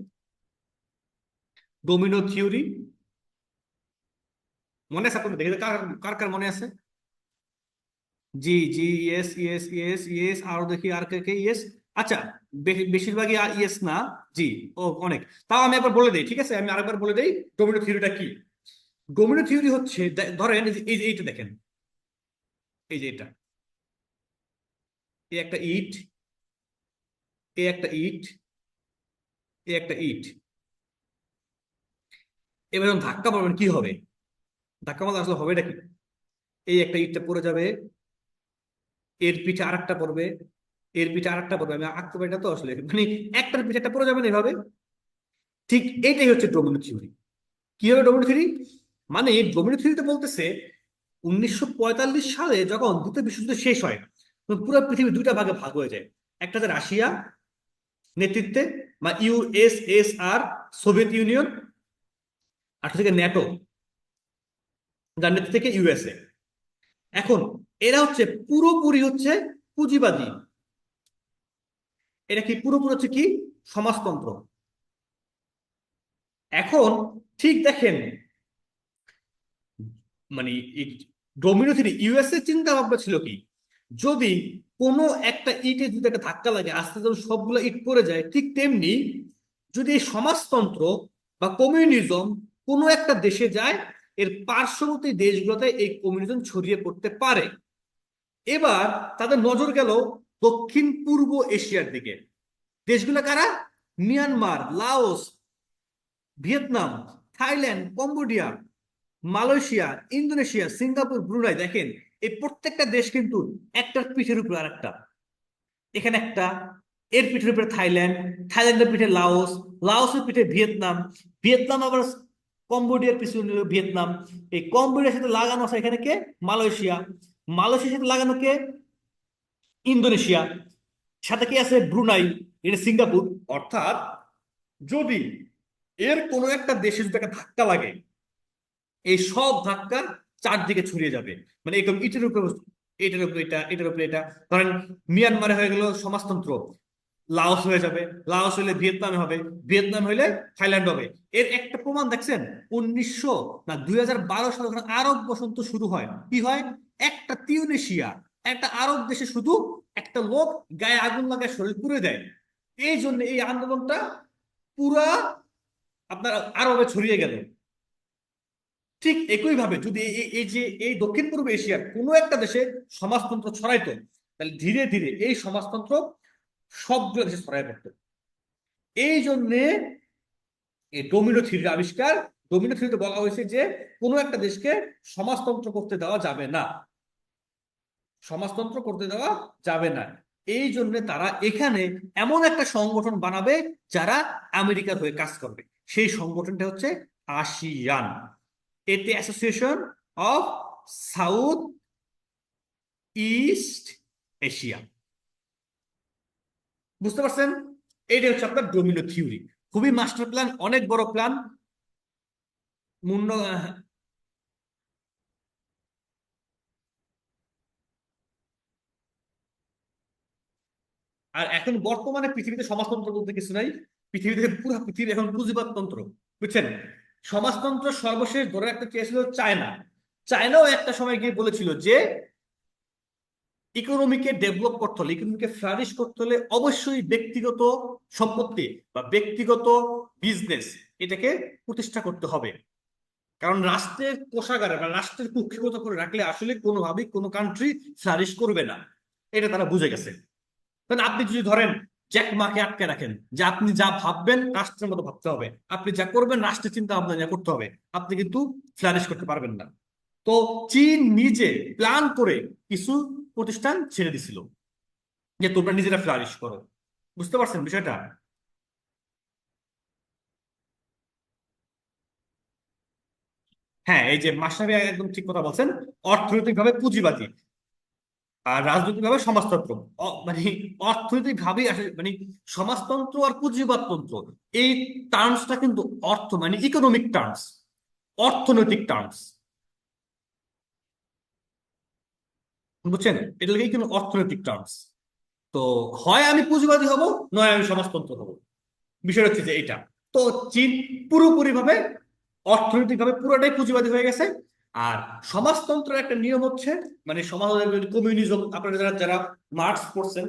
ডোমিনো থিওরি মনে আছে আপনাদের? দেখে কার কার কার মনে আছে? জি জি, ইয়েস ইয়েস ইয়েস ইয়েস, আরো দেখি আর কে কে ইয়েস। আচ্ছা, বেশিরভাগই ইয়েস না। জি, ও অনেক। তাও আমি একবার বলে দিই, ঠিক আছে? আমি আরেকবার বলে দিই ডোমিনো থিওরিটা কি। ডোমিনো থিওরি হচ্ছে, ধরেন এই যে এইটা দেখেন, এই যে এটা, এই একটা ইট, এই একটা ইট, এই একটা ইট। এবার যখন ধাক্কা মারবেন কি হবে? ধাক্কা মারলে আসলে হবেটা কি? এই একটা ইটটা পড়ে যাবে, এর পিঠে আরেকটা পড়বে, এর পিঠে আরেকটা পড়বে। আমি আঁকতে পারি না তো আসলে, মানে একটার পিঠে একটা পড়ে যাবে না এভাবে। ঠিক এইটাই হচ্ছে ডোমিনো থিওরি। কি হবে ডোমিনো থিওরি? মানে ডোমিনো থিওরিতে বলতেছে 1945 সালে যখন দ্বিতীয় বিশ্বযুদ্ধ শেষ হয়, তখন পুরো পৃথিবী দুইটা ভাগে ভাগ হয়ে যায়। একটাতে রাশিয়া নেতৃত্বে, বা ইউএসএসআর, সোভিয়েত ইউনিয়ন, আর থেকে ন্যাটো, যার নেতৃত্বে থেকে ইউএসএ। এখন এরা হচ্ছে পুরোপুরি হচ্ছে পুঁজিবাদী। এটা কি পুরোপুরি হচ্ছে কি? সমাজতন্ত্র। এখন ঠিক দেখেন, মানে ডোমিনো থিওরি ইউএসএ চিন্তা ভাবনা ছিল কি, যদি কোনো একটা ইটে যদি একটা ধাক্কা লাগে আস্তে যেমন সবগুলো ইট পড়ে যায়, ঠিক তেমনি যদি এই সমাজতন্ত্র বা কমিউনিজম কোনো একটা দেশে যায়, এর পার্শ্ববর্তী দেশগুলোতে এই কমিউনিজম ছড়িয়ে পড়তে পারে। এবার তাদের নজর গেল দক্ষিণ পূর্ব এশিয়ার দিকে। দেশগুলো কারা? Myanmar, Laos, Vietnam, Thailand, Cambodia, Malaysia, Indonesia, Singapore, Brunei. দেখেন এই প্রত্যেকটা দেশ কিন্তু একটার পিঠের উপর আরেকটা। এখানে একটা, এর পিঠের উপরে থাইল্যান্ড, থাইল্যান্ডের পিঠে লাওস, লাওসের পিঠে ভিয়েতনাম, ভিয়েতনাম আবার কম্বোডিয়ার পিছনে ভিয়েতনাম, এই কম্বোডিয়ার সাথে লাগানো আছে এখানে কে? মালয়েশিয়া, মালয়েশিয়ার সাথে লাগানো কে? ইন্দোনেশিয়া, সাথে কি আছে? ব্রুনাই, এটা সিঙ্গাপুর। অর্থাৎ যদি এর কোনো একটা দেশে যদি একটা ধাক্কা লাগে, এই সব ধাক্কা চারদিকে ছড়িয়ে যাবে। মানে এরকম ইটের উপরে, এটার উপরে এটা, এটার উপরে এটা। ধরেন মিয়ানমারে হয়ে গেল সমাজতন্ত্র, লাওস হয়ে যাবে, লাওস হলে ভিয়েতনামে হবে, ভিয়েতনাম হইলে থাইল্যান্ড হবে। এর একটা প্রমাণ দেখছেন, 2012 সালে যখন আরব বসন্ত শুরু হয়, কি হয়? একটা তিউনেশিয়া, একটা আরব দেশে শুধু একটা লোক গায়ে আগুন লাগায় শরীর পুড়ে দেয়। এই জন্য এই আন্দোলনটা পুরা আপনার আরবে ছড়িয়ে গেল। ঠিক একইভাবে যদি এই যে এই দক্ষিণ পূর্ব এশিয়ার কোনো একটা দেশে সমাজতন্ত্র ছড়াইতো, তাহলে ধীরে ধীরে এই সমাজতন্ত্র সবগুলো দেশে ছড়াই পড়তো। এই জন্যে এই ডোমিনো থিওরির আবিষ্কার। ডোমিনো থিওরিতে বলা হয়েছে যে কোনো একটা দেশকে সমাজতন্ত্র করতে দেওয়া যাবে না, সমাজতন্ত্র করতে দেওয়া যাবে না। এই জন্য তারা এখানে এমন একটা সংগঠন বানাবে যারা আমেরিকার হয়ে কাজ করবে। সেই সংগঠনটা হচ্ছে আসিয়ান। এতে association of south east Asia. বুঝতে পারছেন? এইটা হচ্ছে আপনার ডোমিনো থিওরি। খুবই মাস্টার প্ল্যান, অনেক বড় প্ল্যান। মুন্ড আর এখন বর্তমানে পৃথিবীতে সমাজতন্ত্র বলতে কিছু নাই। পৃথিবীতে পুরো পৃথিবী এখন পুঁজিবাদতন্ত্র। বুঝছেন? সমাজতন্ত্র সর্বশেষ ধরে রাখতে চেয়েছিল চায়না। চায়নাও একটা সময় গিয়ে বলেছিল যে ইকোনমিকে ডেভেলপ করতে হলে, ইকোনমিকে ফ্লারিশ করতে হলে অবশ্যই ব্যক্তিগত সম্পত্তি বা ব্যক্তিগত বিজনেস এটাকে প্রতিষ্ঠা করতে হবে। কারণ রাষ্ট্রের কোষাগারে বা রাষ্ট্রের কুক্ষিগত করে রাখলে আসলে কোনোভাবেই কোনো কান্ট্রি ফ্লারিশ করবে না। এটা তারা বুঝে গেছে। কারণ আপনি যদি ধরেন জ্যাক মাকে আটকে রাখেন যে আপনি যা ভাববেন রাষ্ট্রের মতো ভাবতে হবে, আপনি যা করবেন রাষ্ট্রের চিন্তা ভাবনা যা করতে হবে, আপনি কিন্তু ফ্লারিশ করতে পারবেন না। তো চীন নিজে প্ল্যান করে কিছু প্রতিষ্ঠান ছেড়ে দিছিল যে তোমরা নিজেরা ফ্লারিশ করো। বুঝতে পারছেন বিষয়টা? হ্যাঁ, এই যে মাসাবি একদম ঠিক কথা বলছেন। অর্থনৈতিকভাবে পুঁজিবাদী আর রাজনৈতিকভাবে সমাজতন্ত্র। মানে অর্থনৈতিক ভাবে আসলে মানে সমাজতন্ত্র আর পুঁজিবাদতন্ত্র এই টার্মসটা কিন্তু অর্থ মানে ইকোনমিক টার্মস, অর্থনৈতিক টার্মস। বুঝছেন? এটা লাগে কিন্তু অর্থনৈতিক টার্মস। তো হয় আমি পুঁজিবাদী হব, নয় আমি সমাজতন্ত্র হব। বিষয়টা হচ্ছে যে এটা। তো চীন পুরোপুরি ভাবে অর্থনৈতিক ভাবে পুরোটাই পুঁজিবাদী হয়ে গেছে। আর সমাজতন্ত্রের একটা নিয়ম হচ্ছে মানে সমাজ কমিউনিজম, আপনারা যারা যারা মার্কস পড়ছেন,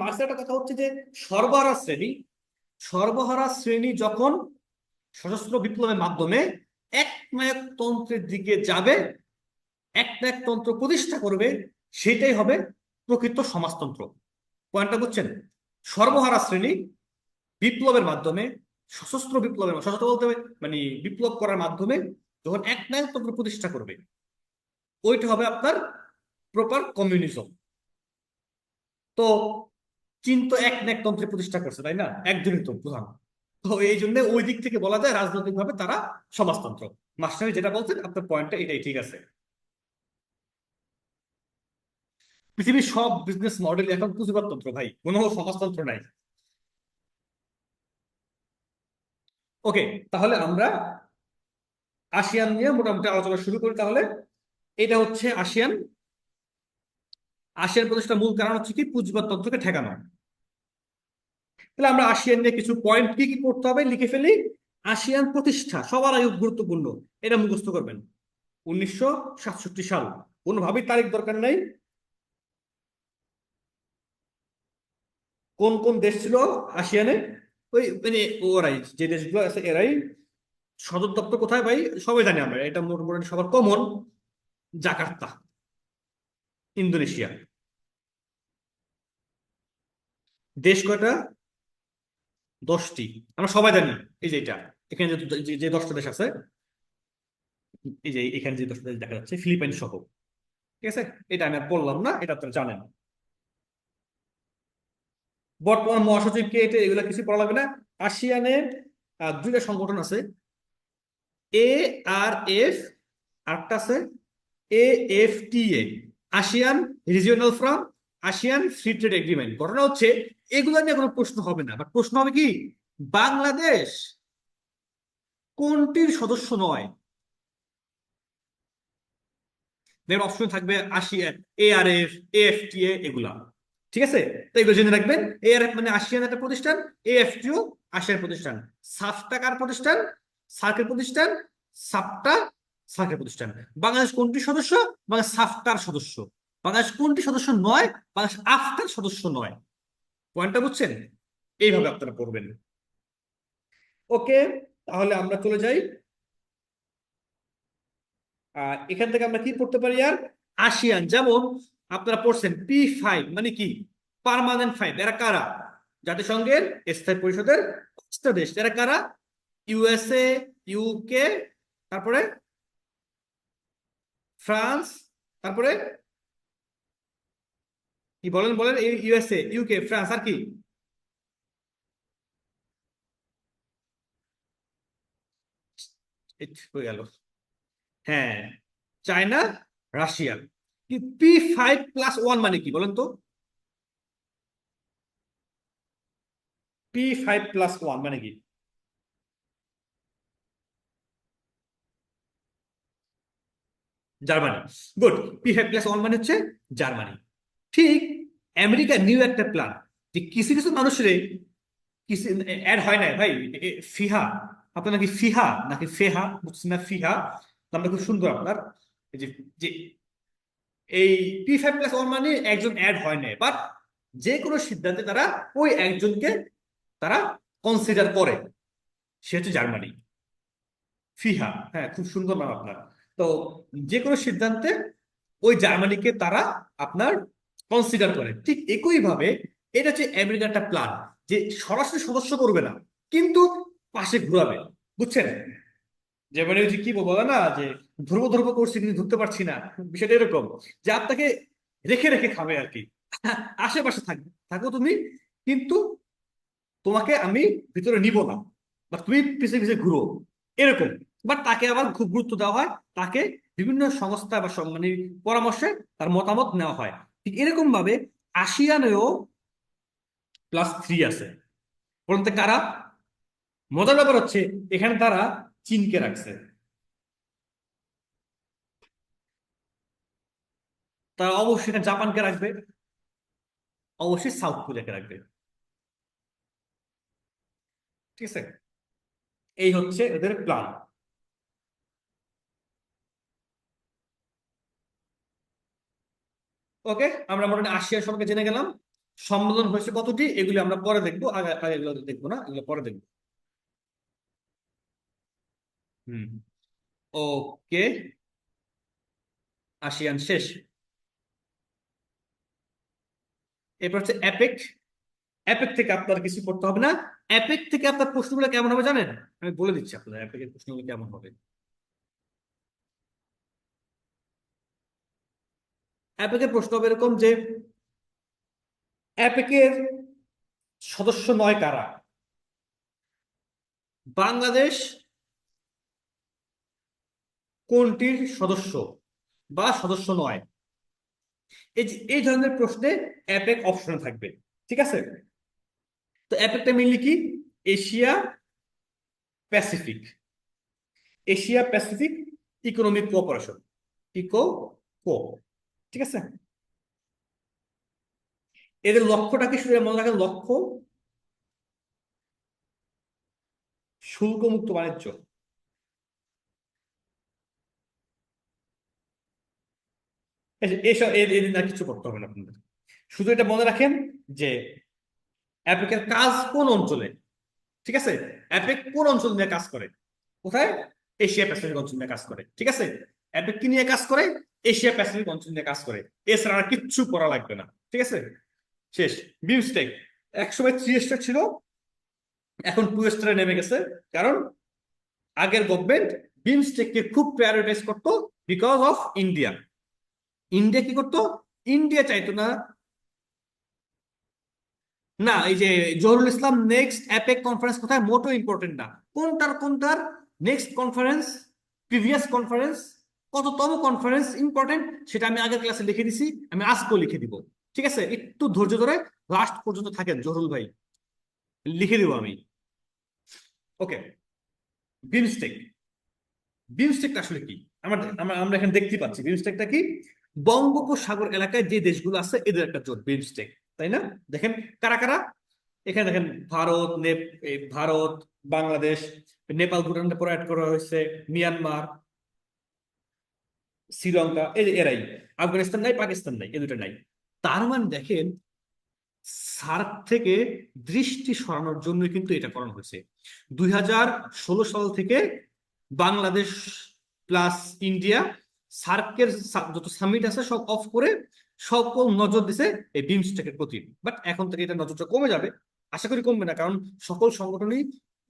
মার্কসের একটা কথা হচ্ছে যে সর্বহারা শ্রেণী, সর্বহারা শ্রেণী যখন সশস্ত্র বিপ্লবের মাধ্যমে একনায়কতন্ত্রের দিকে যাবে, একনায়কতন্ত্র প্রতিষ্ঠা করবে, সেটাই হবে প্রকৃত সমাজতন্ত্র। পয়েন্টটা বুঝছেন? সর্বহারা শ্রেণী বিপ্লবের মাধ্যমে, সশস্ত্র বলতে মানে বিপ্লব করার মাধ্যমে যখন একনায়কতন্ত্র প্রতিষ্ঠা করবে, ওইটা হবে আপনার প্রপার কমিউনিজম। তো চীন তো একনায়কতন্ত্রে প্রতিষ্ঠা করছে, তাই না? একজনই তো প্রধান। তো এই জন্য ওই দিক থেকে বলা যায় রাজনৈতিকভাবে তারা সমাজতন্ত্র। মাস্টারি যেটা বলছেন আপনার পয়েন্টটা এটাই ঠিক আছে। পৃথিবীর সব বিজনেস মডেল এখন পুঁজিবাদতন্ত্র ভাই, কোনো সমাজতন্ত্র নাই। ওকে, তাহলে আমরা আসিয়ান নিয়ে মোটামুটি আলোচনা শুরু করি তাহলে। এটা হচ্ছে আসিয়ান। আসিয়ান প্রতিষ্ঠার মূল কারণ হচ্ছে কি পুঁজিবাদতন্ত্রকে ঠেকানো। তাহলে আমরা আসিয়ান নিয়ে কিছু পয়েন্ট কি কি করতে হবে লিখে ফেলি। আসিয়ান প্রতিষ্ঠা সবার আগে গুরুত্বপূর্ণ, এটা মুখস্থ করবেন। 1967 সাল, কোনোভাবেই তারিখ দরকার নাই। কোন কোন দেশ ছিল আসিয়ানে? ওই মানে ওরাই যে দেশগুলো আছে এরাই। সদর দপ্তর কোথায় ভাই? সবাই জানি আমরা, এটা মোটামুটি সবার কমন। Jakarta, Indonesia. দেশ কয়টা? 10টি। আমরা সবাই জানি। এই যে এটা, এখানে যে যে 10টা দেশ আছে, এই যে এখানে যে 10টা দেশ দেখা যাচ্ছে ফিলিপাইন সহ। ঠিক আছে? এটা আমি আর বললাম না, এটা আপনারা জানেন। বর্তমান মহাসচিব কে, এটা এগুলা কিছু পড়া লাগবে না। আসিয়ানের দুইটা সংগঠন আছে, ARF, আরেকটা আছে AFTA, ASEAN regional forum, ASEAN free trade agreement. ঘটনা হচ্ছে এগুলো নিয়ে কোনো প্রশ্ন হবে না, বাট প্রশ্ন হবে কি বাংলাদেশ কোনটির সদস্য নয়। দেন অপশন থাকবে আসিয়ান, ARF, AFTA এগুলা। ঠিক আছে? তো এগুলো জেনে রাখবেন। ARF মানে আসিয়ান একটা প্রতিষ্ঠান, AFTO আসিয়ান প্রতিষ্ঠান, সাফটা কার প্রতিষ্ঠান? সার্কের প্রতিষ্ঠান, সাফটা সার্কের প্রতিষ্ঠান। বাংলাদেশ কোনটি সদস্য? বাংলাদেশ সাফটার সদস্য। বাংলাদেশ কোনটি সদস্য নয়? বাংলাদেশ আফটার সদস্য নয়। পয়েন্টটা বুঝছেন? এইভাবে আপনারা পড়বেন। ওকে, তাহলে আমরা চলে যাই। এখান থেকে আমরা কি পড়তে পারি আর? আসিয়ান যেমন আপনারা পড়ছেন P5 মানে কি? Permanent five. এরা কারা? জাতিসংঘের স্থায়ী পরিষদের 5টা দেশ। এরা কারা? USA, UK, তারপরে ফ্রান্স, তারপরে কি বলেন বলেন? USA, UK, ফ্রান্স, আর কি? হয়ে গেল। হ্যাঁ, চায়না, রাশিয়া। P5+1 মানে কি বলেন তো? P5+1 মানে কি? জার্মানি। গুড। P5+1 মানে হচ্ছে জার্মানি। ঠিক আমেরিকা নিউ একটা প্ল্যান, যে কিছু কিছু মানুষের কিছু অ্যাড হয় না ভাই। ফিহা, আপনার নাকি ফিহা নাকি ফেহা, বুঝছি না, ফিহা নামটা খুব সুন্দর আপনার। এই যে যে এই P5+1 মানে একজন অ্যাড হয় না, বাট যে কোনো সিদ্ধান্তে তারা ওই একজনকে তারা কনসিডার করে, সে হচ্ছে জার্মানি। ফিহা, হ্যাঁ, খুব সুন্দর নাম আপনার। তো যে কোনো সিদ্ধান্তে ওই জার্মানিকে তারা আপনার কনসিডার করে। ঠিক একই ভাবে এটা হচ্ছে আমেরিকার একটা প্ল্যান, যে সরাসরি সদস্য করবে না, কিন্তু পাশে ঘুরাবে। বুঝছেন? যে মানে ওই যে কি বলে না, যে ধ্রুব ধ্রুব করছি কিন্তু ধরতে পারছি না, বিষয়টা এরকম, যে আপনাকে রেখে রেখে খাবে আর কি। আশেপাশে থাকবে, থাকো তুমি, কিন্তু তোমাকে আমি ভিতরে নিব না, বা তুমি পিছে পিছে ঘুরো, এরকম। বাট তাকে আবার খুব গুরুত্ব দেওয়া হয়, তাকে বিভিন্ন সংস্থা বা মানে পরামর্শে তার মতামত নেওয়া হয়। ঠিক এরকম ভাবে আসিয়ানেও +3 আছে। বলতে কারা? মজার ব্যাপার হচ্ছে এখানে তারা চীনকে রাখছে, তারা অবশ্যই এখানে জাপানকে রাখবে, অবশ্যই সাউথ কোরিয়াকে রাখবে। ঠিক আছে, এই হচ্ছে এদের প্ল্যান। ওকে, আমরা মোটামুটি আসিয়ার সম্পর্কে জেনে গেলাম। সম্মেলন হয়েছে কতটি, এগুলি আমরা পরে দেখবো, আগে আগে এগুলো দেখবো না, এগুলো পরে দেখবো। হুম। ওকে, আসিয়ান শেষ। এরপর হচ্ছে অ্যাপেক। অ্যাপেক থেকে আপনার কিছু করতে হবে না। অ্যাপেক থেকে আপনার প্রশ্নগুলো কেমন হবে জানেন? আমি বলে দিচ্ছি আপনাদের অ্যাপেকের প্রশ্নগুলো কেমন হবে। অ্যাপেকের প্রশ্ন হবে এরকম যে অ্যাপেকের সদস্য নয় কারা? বাংলাদেশ কোনটির সদস্য বা সদস্য নয়? এই যে এই ধরনের প্রশ্নে অ্যাপেক অপশনে থাকবে। ঠিক আছে, তো অ্যাপেকটা মেনলি কি? Asia Pacific, Asia Pacific economic cooperation, eco co. ঠিক আছে, এদের লক্ষ্যটা কি শুধু মনে রাখেন, লক্ষ্য শুল্কমুক্ত বাণিজ্য। এসব এদিন আর কিছু করতে হবে না আপনাদের, শুধু এটা মনে রাখেন যে অ্যাপেকের কাজ কোন অঞ্চলে। ঠিক আছে, অ্যাপেক কোন অঞ্চল নিয়ে কাজ করে? কোথায়? এশিয়া প্যাসিফিক অঞ্চল নিয়ে কাজ করে। ঠিক আছে, অ্যাপেক কি নিয়ে কাজ করে? এশিয়া প্যাসিফিক অঞ্চল নিয়ে কাজ করে। এছাড়া আর কিচ্ছু করা লাগবে না। ঠিক আছে, শেষ। বিমস্টেক একসময় 3 স্টার ছিল, এখন 2 স্টারে নেমে গেছে। কারণ আগের গভর্নমেন্ট বিমস্টেককে খুব প্রায়োরিটাইজ করতো, বিকজ অফ ইন্ডিয়া। ইন্ডিয়া কি করতো? ইন্ডিয়া চাইতো না। না, এই যে Zahurul Islam next APEC conference কোথায়, মোটো ইম্পর্টেন্ট না। কোনটার কোনটার নেক্সট কনফারেন্স, প্রিভিয়াস কনফারেন্স, কততম কনফারেন্স ইম্পর্টেন্ট, সেটা আমি আগের ক্লাসে লিখে দিছি, আমি আজকেও লিখে দিব। ঠিক আছে, একটু ধৈর্য ধরে লাস্ট পর্যন্ত থাকেন জহুরুল ভাই, লিখে দিব আমি। ওকে, বিমস্টেক। বিমস্টেকটা আসলে কি? আমরা আমরা আমরা এখানে দেখতে পাচ্ছি বিমস্টেকটা কি। বঙ্গোপসাগর এলাকায় যে দেশগুলো আছে এদের একটা জোট বিমস্টেক, তাই না? দেখেন কারা কারা এখানে, দেখেন ভারত, ভারত, বাংলাদেশ, নেপাল, ভুটানটা পরে অ্যাড করা হয়েছে, মিয়ানমার, শ্রীলঙ্কা, এই যে এরাই। আফগানিস্তান নাই, পাকিস্তান নাই, এ দুটো নাই। তার মানে দেখেন, সার্ক থেকে দৃষ্টি সরানোর জন্য কিন্তু এটা করানো হয়েছে। 2016 সাল থেকে বাংলাদেশ প্লাস ইন্ডিয়া সার্কের যত সামিট আছে সব অফ করে সকল নজর দিছে এই বিমস্টেকের প্রতি। বাট এখন থেকে এটা নজরটা কমে যাবে, আশা করি কমবে না, কারণ সকল সংগঠনই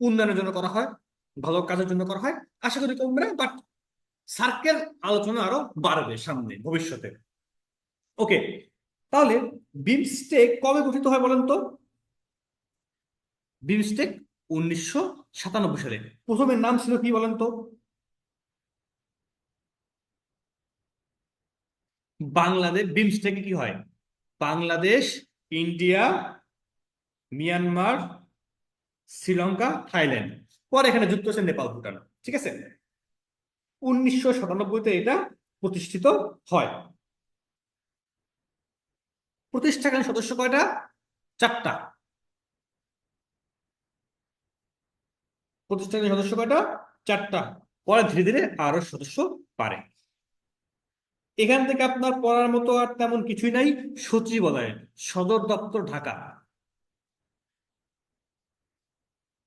উন্নয়নের জন্য করা হয়, ভালো কাজের জন্য করা হয়। আশা করি কমবে না, বাট সার্কেল আলোচনা আরো বাড়বে সামনে ভবিষ্যতে। ওকে, তাহলে বিমস্টেক কবে গঠিত হয় বলেন তো? বিমস্টেক 1997 সালে। প্রথমের নাম ছিল কি বলেন তো? বাংলাদেশ বিমস্টেকে কি হয়? Bangladesh, India, Myanmar, Sri Lanka, Thailand, পরে এখানে যুক্ত হচ্ছে নেপাল, ভুটান। ঠিক আছে, 1997-তে এটা প্রতিষ্ঠিত হয়। প্রতিষ্ঠাকালীন সদস্য কয়টা? 4টা। প্রতিষ্ঠাকালীন সদস্য কয়টা? 4টা। পরে ধীরে ধীরে আরো সদস্য বাড়ে। এখান থেকে আপনার পড়ার মতো আর তেমন কিছুই নাই। সচিবালয়, সদর দপ্তর ঢাকা।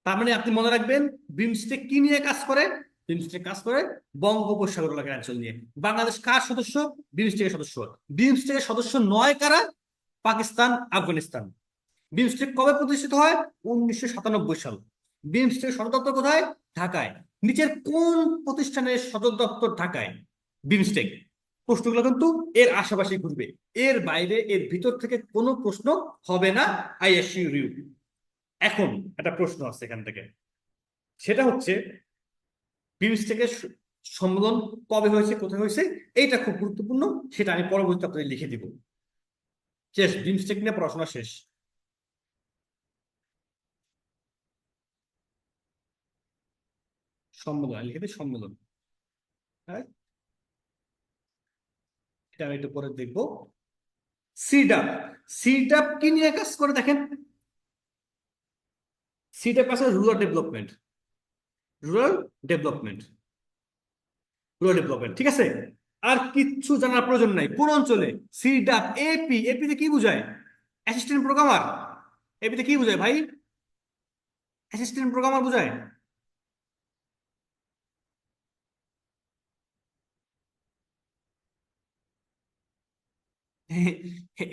তার মানে আপনি মনে রাখবেন, বিমস্টেক কি নিয়ে কাজ করে? বিমস্টেক কাজ করে বঙ্গোপসাগর এলাকার অঞ্চল নিয়ে। বাংলাদেশ কার সদস্য? বিমস্টেকের সদস্য। বিমস্টেকের সদস্য নয় কারা? পাকিস্তান, আফগানিস্তান। বিমস্টেক কবে প্রতিষ্ঠিত হয়? 1997 সাল। বিমস্টেক সদর দপ্তর কোথায়? ঢাকায়। নিচের কোন প্রতিষ্ঠানের সদর দপ্তর ঢাকায়? বিমস্টেক। প্রশ্নগুলো কিন্তু এর আশেপাশে ঘুরবে, এর বাইরে এর ভিতর থেকে কোনো প্রশ্ন হবে না, আই অ্যাসিউর ইউ। এখন একটা প্রশ্ন আছে এখান থেকে, সেটা হচ্ছে বিমস্টেকের সম্মেলন কবে হয়েছে, কোথায় হয়েছে, এইটা খুব গুরুত্বপূর্ণ। সেটা আমি পরবর্তীতে আপনাদের লিখে দিব। শেষ, বিমস্টেক নিয়ে পড়াশোনা শেষ। সম্মেলন লিখে দিই, সম্মেলন। হ্যাঁ, এটা আমি একটু পরে দেখবো। সিডাপ, সিডাপ কি নিয়ে কাজ করে দেখেন? সিডাপ আছে rural development, rural development, rural development. ঠিক আছে, আর কিচ্ছু জানার প্রয়োজন নাই কোন অঞ্চলে। সিডাপ, এপি, এপিতে কি বুঝায়? Assistant programmer. এপিতে কি বুঝায় ভাই? অ্যাসিস্ট্যান্ট প্রোগ্রামার বুঝায়।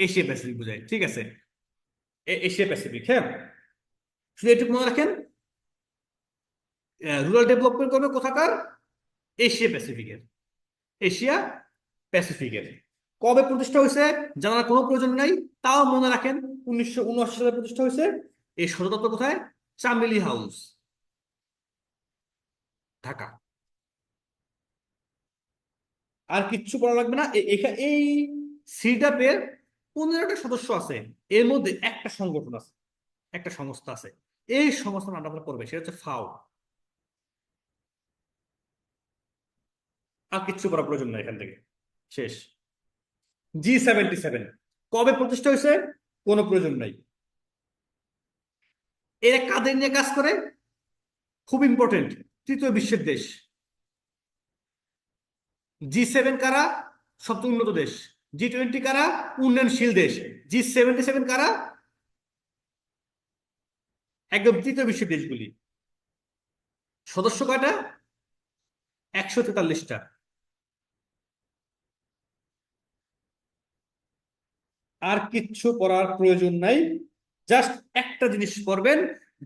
এশিয়া প্যাসিফিক বুঝায়। ঠিক আছে, এশিয়া প্যাসিফিক। হ্যাঁ, শুধু এটুকু মনে রাখেন, রুরাল ডেভেলপমেন্ট করবে কোথাকার? এশিয়া প্যাসিফিকের। এশিয়া প্যাসিফিকের। কবে প্রতিষ্ঠা হয়েছে জানার কোনো প্রয়োজন নাই, তাও মনে রাখেন 1979 সালে প্রতিষ্ঠা হয়েছে। এই সদর দপ্তর কোথায়? চামেলি হাউস, ঢাকা। আর কিচ্ছু করা লাগবে না। এই সিডাপের 15টা সদস্য আছে, এর মধ্যে একটা সংগঠন আছে, একটা সংস্থা আছে। এই সংস্থার নামটা আপনারা পড়বে, সেটা হচ্ছে ফাও। আর কিচ্ছু করার প্রয়োজন নাই এখান থেকে। শেষ। G77 কবে প্রতিষ্ঠা হয়েছে? কোনো প্রয়োজন নাই। এরা কাদের নিয়ে কাজ করে? খুব ইম্পর্টেন্ট, তৃতীয় বিশ্বের দেশ। G7 কারা? সবচেয়ে উন্নত দেশ। G20 কারা? উন্নয়নশীল দেশ। G77 কারা? একদম তৃতীয় বিশ্বের দেশগুলি। সদস্য কয়টা? 143টা। আর কিচ্ছু পড়ার প্রয়োজন নাই। জাস্ট একটা জিনিস পড়বেন,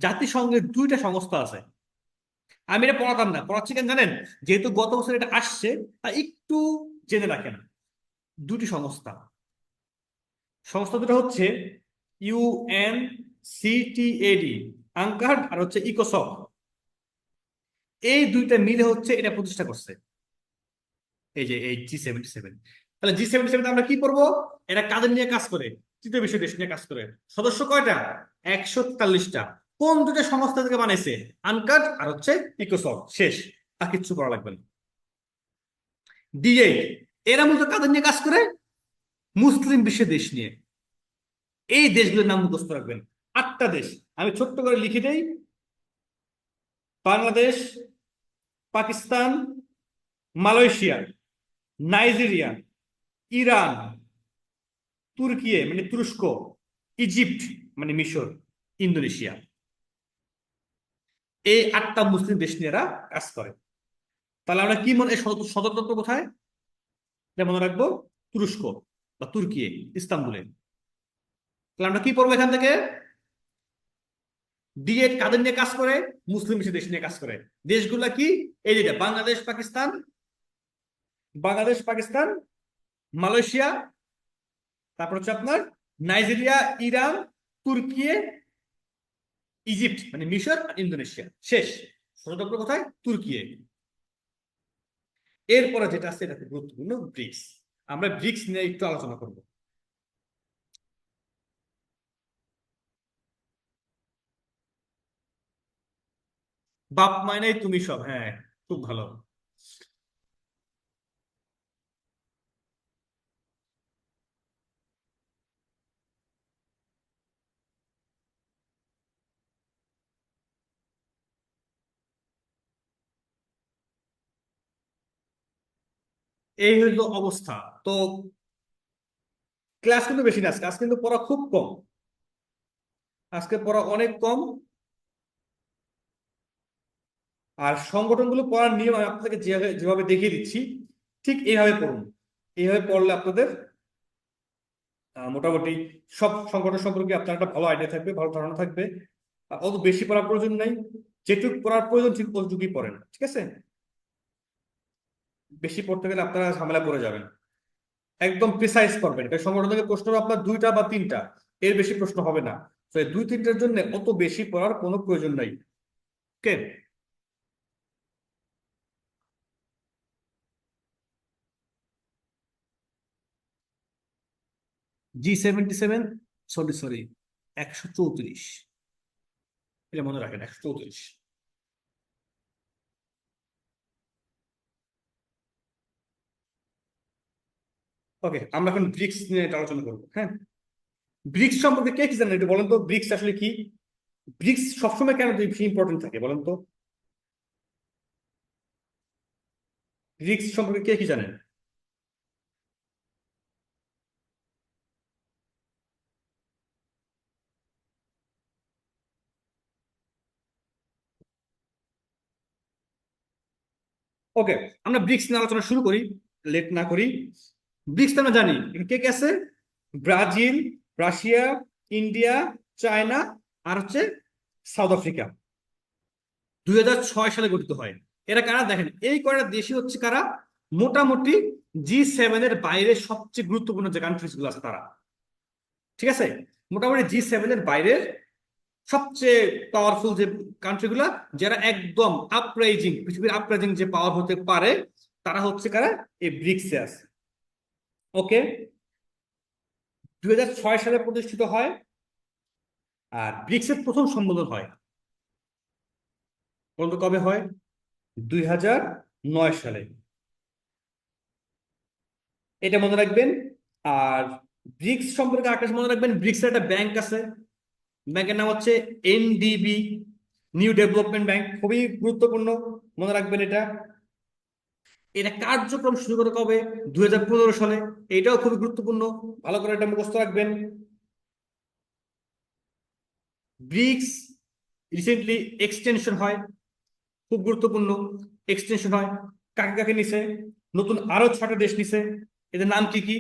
জাতিসংঘের 2টা সংস্থা আছে। আমি এটা পড়াতাম না, পড়াচ্ছি কেন জানেন? যেহেতু গত বছর এটা আসছে, তাই একটু জেনে রাখেন। 2টি সংস্থা, সংস্থা দুটো হচ্ছে UNCTAD, আঙ্কার্ড, আর হচ্ছে ইকোসক। এই 2টা মিলে হচ্ছে এটা প্রতিষ্ঠা করছে, এই যে এই G77। তাহলে G77 আমরা কি করবো? এটা কাদের নিয়ে কাজ করে? তৃতীয় বিশ্ব দেশ নিয়ে কাজ করে। সদস্য কয়টা? 143টা। কোন 2টা সংস্থা থেকে বানাইছে? আনকাট আর হচ্ছে ইকোসক। শেষ, আর কিচ্ছু করা লাগবে না। D8, এরা মূলত কাদের নিয়ে কাজ করে? মুসলিম বিশ্ব দেশ নিয়ে। এই দেশগুলোর নাম মুখস্থ রাখবেন, 8টা দেশ। আমি ছোট্ট করে লিখে দেই: Bangladesh, Pakistan, Malaysia, Nigeria, Iran, তুর্কি মানে তুরস্ক, ইজিপ্ট মানে মিশর, ইন্দোনেশিয়া। এই 8টা মুসলিম দেশ নিয়ে এরা কাজ করে। তাহলে আমরা কি মনে, সদর দপ্তর কোথায়? এটা মনে রাখবো, তুরস্ক বা তুর্কি, ইস্তাম্বুলে। তাহলে আমরা কি করবো এখান থেকে? D8 কাদের নিয়ে কাজ করে? মুসলিম বিশ্ব দেশ নিয়ে কাজ করে। দেশগুলা কি? এই যেটা বাংলাদেশ, পাকিস্তান, বাংলাদেশ, পাকিস্তান, মালয়েশিয়া, তারপর হচ্ছে আপনার নাইজেরিয়া, ইরান, তুর্কি, ইজিপ্ট মানে মিশর, আর ইন্দোনেশিয়া। শেষ। সদর দপ্তর কোথায়? তুর্কি। এরপরে যেটা আছে এটা খুব গুরুত্বপূর্ণ, ব্রিক্স। আমরা ব্রিক্স নিয়ে একটু আলোচনা করব। বাপ মানে তুমি সব, হ্যাঁ, খুব ভালো। এই হইলো অবস্থা। তো ক্লাস কিন্তু বেশি না আজকে, আজকে কিন্তু পড়া খুব কম, আজকে পড়া অনেক কম। আর সংগঠনগুলো পড়ার নিয়ম আমি আপনাদেরকে যেভাবে যেভাবে দেখিয়ে দিচ্ছি ঠিক এইভাবে পড়ুন। এইভাবে পড়লে আপনাদের মোটামুটি সব সংগঠন সম্পর্কে আপনার একটা ভালো আইডিয়া থাকবে, ভালো ধারণা থাকবে। অত বেশি পড়ার প্রয়োজন নাই, যেটুকু পড়ার প্রয়োজন ঠিক ততটুকুই পড়েন, ঠিক আছে? বেশি পড়তে গেলে আপনারা ঝামেলা পড়ে যাবেন। একদম প্রিসাইজ করবেন, কারণ সংগঠন থেকে প্রশ্ন হবে আপনার দুইটা বা তিনটা, এর বেশি প্রশ্ন হবে না। তো এই দুই তিনটার জন্য অত বেশি পড়ার কোনো প্রয়োজন নাই। ওকে। G77, সরি সরি, 134, এটা মনে রাখেন, 134। ওকে, আমরা এখন ব্রিক্স নিয়ে একটা আলোচনা করবো, হ্যাঁ। ব্রিক্স সম্পর্কে কে কি জানেন একটু বলেন তো, ব্রিক্স আসলে কি? ব্রিক্স সবসময় কেন বেশি ইম্পর্টেন্ট থাকে বলেন তো? ব্রিক্স সম্পর্কে কে কি জানেন? ওকে, আমরা ব্রিক্স নিয়ে আলোচনা শুরু করি, লেট না করি। ব্রিক্স আমরা জানি এখানে কে কে আছে: ব্রাজিল, রাশিয়া, ইন্ডিয়া, চায়না, আর হচ্ছে সাউথ আফ্রিকা। 2006 সালে গঠিত হয়। এরা কারা দেখেন, এই কয়টা দেশই হচ্ছে কারা, মোটামুটি G7 এর বাইরে সবচেয়ে গুরুত্বপূর্ণ যে কান্ট্রিজ গুলো আছে তারা, ঠিক আছে? মোটামুটি G7 এর বাইরের সবচেয়ে পাওয়ারফুল যে কান্ট্রি গুলা, যারা একদম আপরাইজিং, পৃথিবীর আপরাইজিং যে পাওয়ার হতে পারে, তারা হচ্ছে কারা, এই ব্রিক্সে আছে। ওকে। 2006 সালে প্রতিষ্ঠিত হয়। আর ব্রিক্সের প্রথম সম্মেলন হয় বলতো কবে হয়? 2009 সালে, এটা মনে রাখবেন। আর ব্রিক্স সম্পর্কে আকাশ মনে রাখবেন, ব্রিক্সের একটা ব্যাংক আছে, ব্যাংকের নাম হচ্ছে NDB, নিউ ডেভেলপমেন্ট ব্যাংক, খুবই গুরুত্বপূর্ণ, মনে রাখবেন এটা। এটা কার্যক্রম শুরু করে কবে? 2015 সালে, এটাও খুবই গুরুত্বপূর্ণ, ভালো করে এটা মুখস্থ রাখবেন। ব্রিক্স রিসেন্টলি এক্সটেনশন হয়, খুব গুরুত্বপূর্ণ, এক্সটেনশন হয়। কাকে কাকে নিছে? নতুন আরো 6টা দেশ নিছে। এদের নাম কি কি?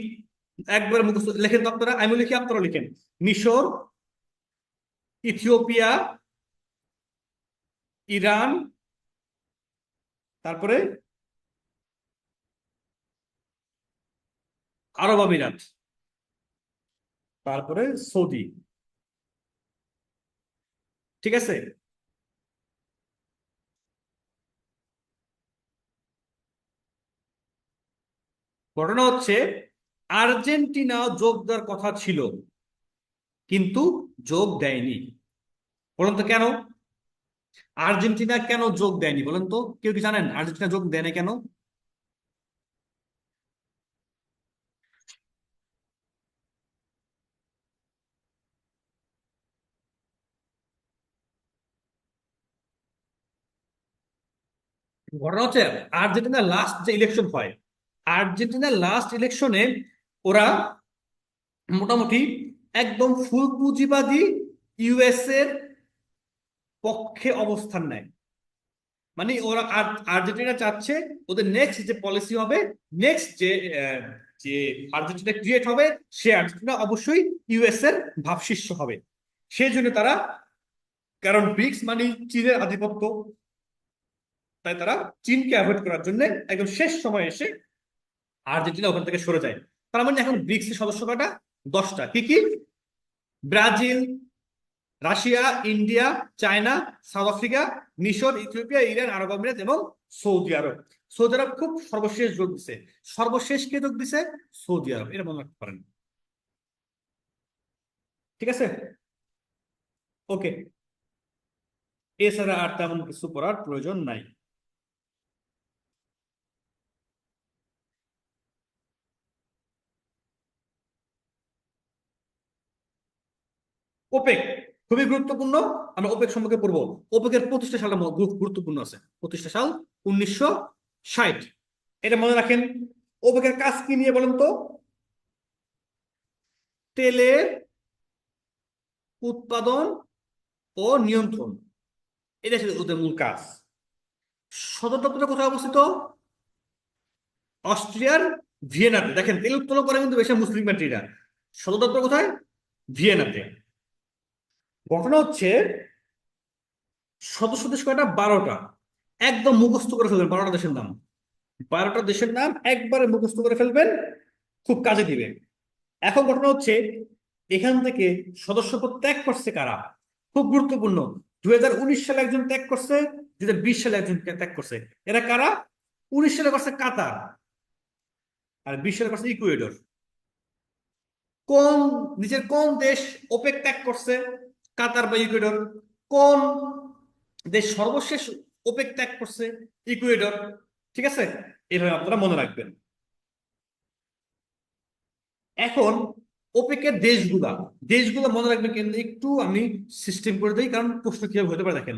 একবার মুখস্থ লেখেন তো আপনারা, আমি লিখি আপনারা লিখেন: মিশর, ইথিওপিয়া, ইরান, তারপরে আরব আমিরাত, তারপরে সৌদি। ঠিক আছে। ঘটনা হচ্ছে আর্জেন্টিনা যোগ দেওয়ার কথা ছিল, কিন্তু যোগ দেয়নি। বলুন তো কেন? আর্জেন্টিনা কেন যোগ দেয়নি বলেন তো, কেউ কি জানেন আর্জেন্টিনা যোগ দেয় না কেন? ঘটনা হচ্ছে আর্জেন্টিনার লাস্ট যে ইলেকশন হয়, আর্জেন্টিনার লাস্ট ইলেকশনে ওরা মোটামুটি একদম ফুল পুঁজিবাদী ইউএস এর পক্ষে অবস্থান নেয়। মানে ওরা আর্জেন্টিনা চাচ্ছে ওদের নেক্সট যে পলিসি হবে, নেক্সট যে যে আর্জেন্টিনা ক্রিয়েট হবে, সে আর্জেন্টিনা অবশ্যই ইউএস এর ভাবশিষ্য হবে। সেই জন্য তারা, কারণ ব্রিক্স মানে চীনের আধিপত্য, তাই তারা চীনকে অ্যাভয়েড করার জন্য একদম শেষ সময় এসে আর্জেন্টিনা ওখান থেকে সরে যায়। তার মানে এখন ব্রিক্স এর সদস্য কয়টা? 10টা। কি কি? Brazil, Russia, India, China, south Africa, মিশর, ইথিওপিয়া, ইরান, আরব আমিরাত এবং সৌদি আরব। সৌদি আরব খুব সর্বশেষ যোগ দিছে। সর্বশেষ কে যোগ দিছে? সৌদি আরব, এটা মনে রাখতে পারেন। ঠিক আছে, ওকে। এছাড়া আর তেমন কিছু করার প্রয়োজন নাই। ওপেক খুবই গুরুত্বপূর্ণ। আমরা ওপেক সম্পর্কে পড়বো। ওপেকের প্রতিষ্ঠা সালটা গুরুত্বপূর্ণ আছে। প্রতিষ্ঠা সাল 1960। এটা মনে রাখেন। ওপেকের কাজ কি নিয়ে বলেন তো? তেলের উৎপাদন ও নিয়ন্ত্রণ, এটা ছিল ওদের মূল কাজ। সদর দপ্তর কোথায় অবস্থিত? অস্ট্রিয়ার ভিয়েনাতে। দেখেন, তেল উত্তোলন করে কিন্তু বেশি মুসলিম কান্ট্রিরা। সদর দপ্তর কোথায়? ভিয়েনাতে। ঘটনা হচ্ছে, সদস্য দেশ কয়টা? 12টা। একদম মুখস্থ করে ফেলবেন 12টা দেশের নাম। 12টা দেশের নাম একবারে মুখস্থ করে ফেলবেন, খুব কাজে দিবে। এখন ঘটনা হচ্ছে, এখান থেকে সদস্যপদ ত্যাগ করছে কারা? খুব গুরুত্বপূর্ণ। 2019 সালে একজন ত্যাগ করছে, 2020 সালে একজন ত্যাগ করছে। এরা কারা? 19 সালে করছে কাতার, আর 20 সালে করছে ইকুয়েডর। কোন নিজের কোন দেশ ওপেক ত্যাগ করছে? কাতার বা ইকুয়েডর। কোন দেশ সর্বশেষ ওপেক ত্যাগ করছে? ইকুয়েডর। ঠিক আছে, এইভাবে আপনারা মনে রাখবেন। এখন ওপেকের দেশগুলা, দেশগুলো মনে রাখবেন কিন্তু একটু আমি সিস্টেম করে দিই, কারণ প্রশ্ন কিভাবে হতে পারে দেখেন।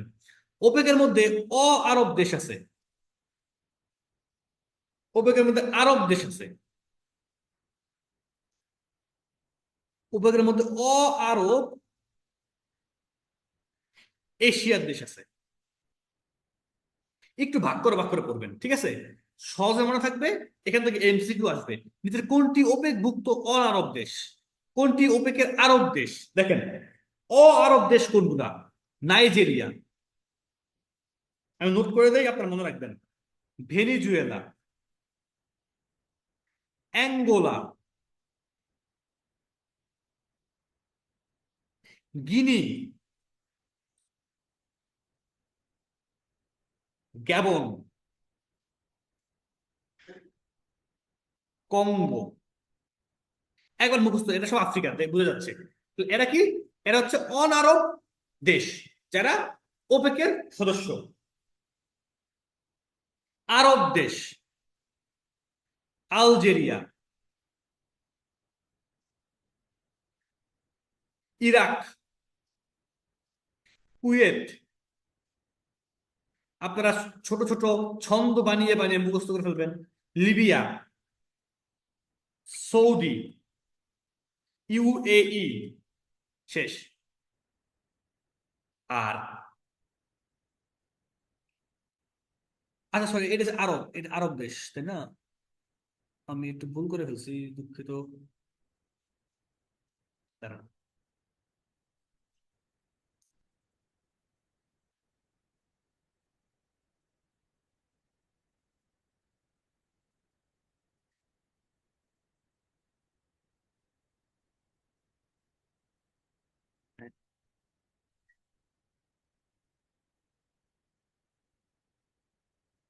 ওপেকের মধ্যে অ আরব দেশ আছে। ওপেকের মধ্যে আরব দেশ আছে। ওপেকের মধ্যে অ আরব এশিয়ার দেশ আছে। একটু ভাগ করে পড়বেন, ঠিক আছে? সহজে মনে থাকবে। এখান থেকে এমসিকিউ আসবে। নিচের কোনটি ওপেক ভুক্ত অ আরব দেশ? কোনটি ওপেকের আরব দেশ? দেখেন, অ আরব দেশ কোনগুলা? নাইজেরিয়া। আমি নোট করে দেই, আপনারা মনে রাখবেন। Venezuela, Angola, Guinea, Gabon, Congo. একবার মুখস্থ, এটা সব আফ্রিকাতে, বুঝে যাচ্ছে। তো এরা কি? এরা হচ্ছে অন আরব দেশ, যারা ওপেকের সদস্য। আরব দেশ: আলজেরিয়া, ইরাক, কুয়েত। আপনারা ছোট ছোট ছন্দ বানিয়ে বানিয়ে মুখস্থ করে ফেলবেন। Libya, Saudi, UAE. শেষ। আর আচ্ছা, সরি, এটা যে আরব, এটা আরব দেশ, তাই না? আমি একটু ভুল করে ফেলছি, দুঃখিত। দাঁড়ান।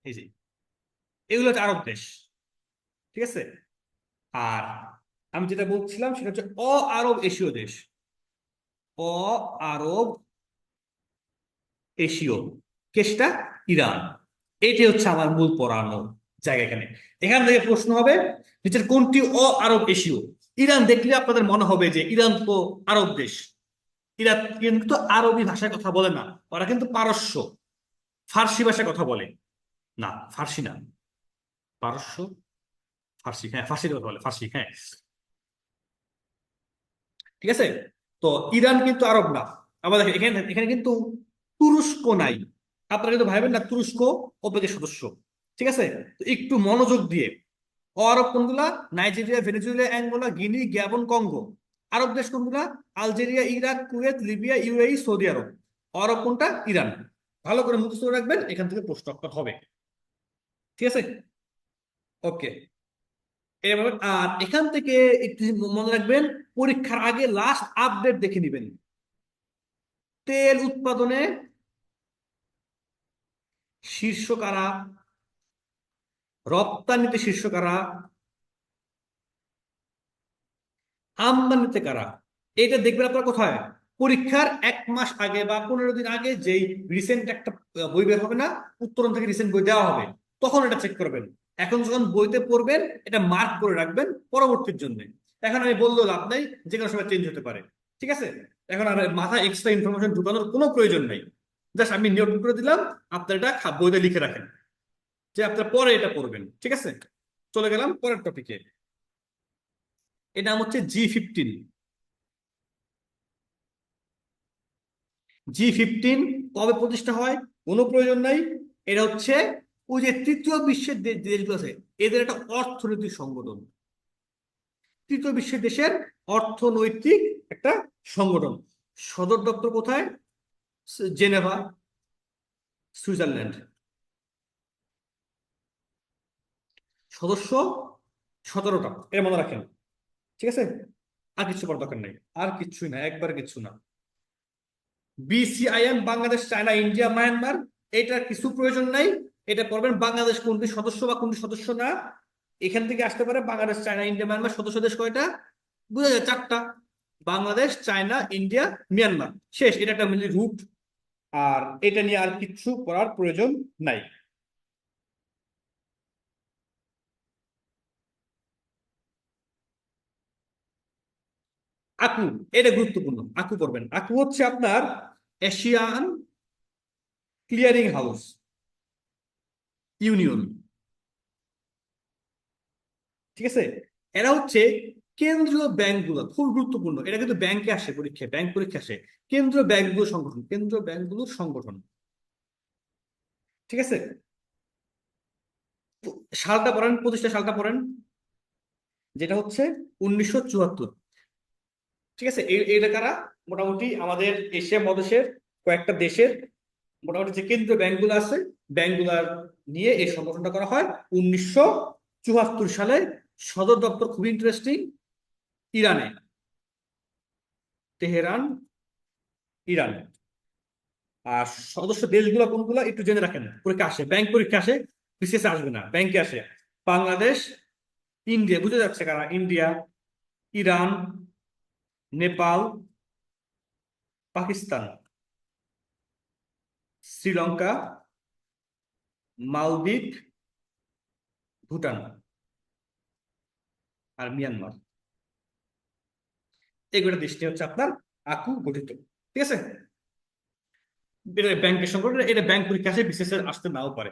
এই যে, এগুলো হচ্ছে আরব দেশ। ঠিক আছে। আর আমি যেটা বলছিলাম সেটা হচ্ছে অ আরব এশীয় দেশ। অ আরব এশীয় কেসটা ইরান। এটি হচ্ছে আমার মূল পড়ানো জায়গা। এখানে এখান থেকে প্রশ্ন হবে, নিচের কোনটি অ আরব এশীয়? ইরান দেখলে আপনাদের মনে হবে যে ইরান তো আরব দেশ। ইরান কিন্তু আরবি ভাষায় কথা বলে না। ওরা কিন্তু পারস্য, ফার্সি ভাষায় কথা বলে। না, ফার্সি না, পারস্য, ফার্সি। হ্যাঁ, ফার্সিতে কথা বলে, ফার্সি, হ্যাঁ। ঠিক আছে। তো ইরান কিন্তু আরব না। আবার দেখেন, এখানে এখানে কিন্তু তুরস্ক নাই। আপনারা কিন্তু ভাববেন না তুরস্ক ওপেকের সদস্য। ঠিক আছে। তো একটু মনোযোগ দিয়ে, আরব কোনগুলা? Nigeria, Venezuela, Angola, Guinea, Gabon, Congo. আরব দেশ কোনগুলা? Algeria, Iraq, Kuwait, Libya, UAE, Saudi Arabia. আরব কোনটা? ইরান। ভালো করে মুখস্থ করে রাখবেন, এখান থেকে প্রশ্ন আপনার হবে। ঠিক আছে, ওকে। এবার আর এখান থেকে একটু মনে রাখবেন, পরীক্ষার আগে লাস্ট আপডেট দেখে নেবেন। তেল উৎপাদনে শীর্ষ কারা? রপ্তানিতে শীর্ষ কারা, আমদানিতে কারা, এটা দেখবেন আপনারা কোথায়? পরীক্ষার 1 মাস আগে বা 15 দিন আগে যেই রিসেন্ট একটা বই বের হবে না, উত্তরণ থেকে রিসেন্ট বই দেওয়া হবে, তখন এটা চেক করবেন। এখন যখন বইতে পড়বেন এটা মার্ক করে রাখবেন পরবর্তীর জন্য। এখন আমি বললেও লাভ নাই, যে কোনো সময় চেঞ্জ হতে পারে। ঠিক আছে, এখন আর মাথায় এক্সট্রা ইনফরমেশন ঢুকানোর কোনো প্রয়োজন নাই। জাস্ট আমি নোট করে দিলাম, আপনার এটা বইতে লিখে রাখেন যে আপনার পরে এটা পড়বেন। ঠিক আছে, চলে গেলাম পরের টপিকে। এটা নাম হচ্ছে G15। G15 কবে প্রতিষ্ঠা হয় কোনো প্রয়োজন নাই। এটা হচ্ছে ওই যে তৃতীয় বিশ্বের দেশগুলো আছে, এদের একটা অর্থনৈতিক সংগঠন। তৃতীয় বিশ্বের দেশের অর্থনৈতিক একটা সংগঠন। সদর দপ্তর কোথায়? Geneva, Switzerland. সদস্য 17টা, এর মনে রাখেন। ঠিক আছে, আর কিছু করার দরকার নেই, আর কিছুই না, একবার কিছু না। BCIM Bangladesh, China, India, Myanmar, এটার কিছু প্রয়োজন নাই। এটা পড়বেন বাংলাদেশ কোনটি সদস্য বা কোনটি সদস্য না। এখান থেকে আসতে পারে বাংলাদেশ, চায়না, ইন্ডিয়া, মায়ানমার। সদস্য দেশ কয়টা? বুঝা যায়, 4টা। বাংলাদেশ, চায়না, ইন্ডিয়া, মিয়ানমার, শেষ। এটা একটা মিলি রুট। আর এটা নিয়ে আর কিছু করার প্রয়োজন নাই। আকু, এটা গুরুত্বপূর্ণ। আকু পড়বেন। আকু হচ্ছে আপনার এশিয়ান ক্লিয়ারিং হাউস ইউনিয়ন। ঠিক আছে, এরা হচ্ছে কেন্দ্রীয় ব্যাংকগুলো, খুব গুরুত্বপূর্ণ। এটা কিন্তু ব্যাংকে আসে, পরীক্ষায় ব্যাংক পরীক্ষা আসে। কেন্দ্রীয় ব্যাংকগুলোর সংগঠন, কেন্দ্রীয় ব্যাংকগুলোর সংগঠন। ঠিক আছে, সালটা পড়েন, প্রতিষ্ঠা সালটা পড়েন, যেটা হচ্ছে 1974। ঠিক আছে, এটা কারা? মোটামুটি আমাদের এশিয়া মহাদেশের কয়েকটা দেশের মোটামুটি যে কেন্দ্রীয় ব্যাংকগুলো আছে, ব্যাংকগুলার নিয়ে এই সংগঠনটা করা হয় 1974 সালে। সদর দপ্তর খুবই ইন্টারেস্টিং, ইরানে, তেহরান, ইরান। আর সদস্য দেশগুলো কোনগুলো একটু জেনে রাখেন, পরীক্ষা আসে, ব্যাংক পরীক্ষা আসে, বিসিএস আসবে না, ব্যাংকে আসে। বাংলাদেশ, ইন্ডিয়া, বুঝে যাচ্ছে কারা? ইন্ডিয়া, ইরান, নেপাল, পাকিস্তান, শ্রীলঙ্কা, মালদ্বীপ, ভুটান, আর মিয়ানমার। এগুলো দেশটি হচ্ছে আপনার আকু গঠিত। ঠিক আছে, এটা ব্যাংকের সংগঠন, এটা ব্যাংক পরীক্ষা আসে, বিসিএস আসতে নাও পারে।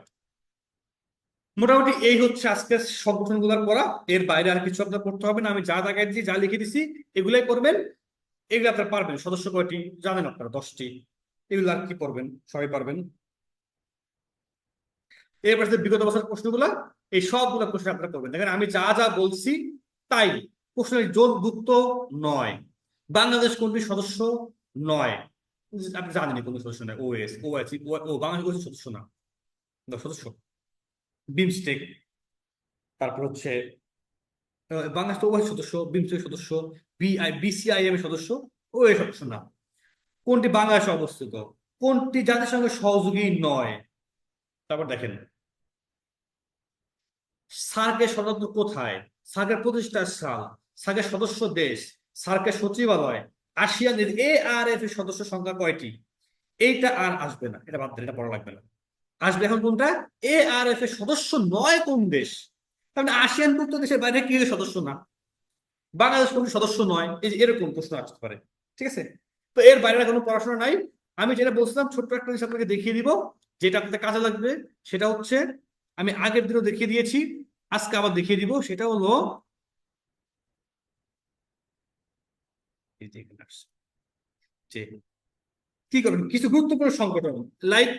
মোটামুটি এই হচ্ছে আজকে সংগঠনগুলোর করা। এর বাইরে আর কিছু আপনার করতে হবে না। আমি যা দেখাই দিচ্ছি, যা লিখে দিছি, এগুলাই করবেন। এগুলো আপনারা পারবেন। সদস্য কয়টি জানেন আপনারা? 10টি। এগুলো আর কি করবেন, সবাই পারবেন। এরপর যে বিগত বছরের প্রশ্নগুলো, এই সবগুলো প্রশ্ন আপনারা করবেন। দেখেন আমি যা যা বলছি তাই। প্রশ্নের যুক্ত নয়। বাংলাদেশ কোনটি সদস্য নয়? আপনি জানেন কোন সদস্য নয়? ওএস, ওআইসি, ও বাংলাদেশ কোন সদস্য না? সদস্য বিমস্টেক, তারপর হচ্ছে বাংলাদেশ তো ওআইসি সদস্য, বিমস্টেক সদস্য, BCIM এর সদস্য, ওএ সদস্য না। কোনটি বাংলাদেশে অবস্থিত? কোনটি জাতিসংঘের সহযোগী নয়? তারপর দেখেন সার্কের সদর দপ্তর কোথায়, সার্কের প্রতিষ্ঠার সাল, সার্কের সদস্য দেশ, সার্কের সচিবালয়, আসিয়ান, ARF এর সদস্য সংখ্যা কয়টি? এইটা আর আসবে না, এটা বাদ দেন, এটা পড়া লাগবে না। আসবে এখন কোনটা? ARF এর সদস্য নয় কোন দেশ? তার মানে আসিয়ানভুক্ত দেশের বাইরে কি সদস্য না? বাংলাদেশ কোন সদস্য নয়, এই যে এরকম প্রশ্ন আসতে পারে। ঠিক আছে, তো এর বাইরে কোনো পড়াশোনা নাই। আমি যেটা বলছিলাম, ছোট্ট একটা জিনিস আপনাকে দেখিয়ে দিব, যেটা আপনাদের কাজে লাগবে। সেটা হচ্ছে, আমি আগের দিনও দেখিয়ে দিয়েছি, আজকে আবার দেখিয়ে দিব। সেটা হলো এই যে এখানে আসছে, যে কি করবেন কিছু গুরুত্বপূর্ণ সংগঠন, লাইক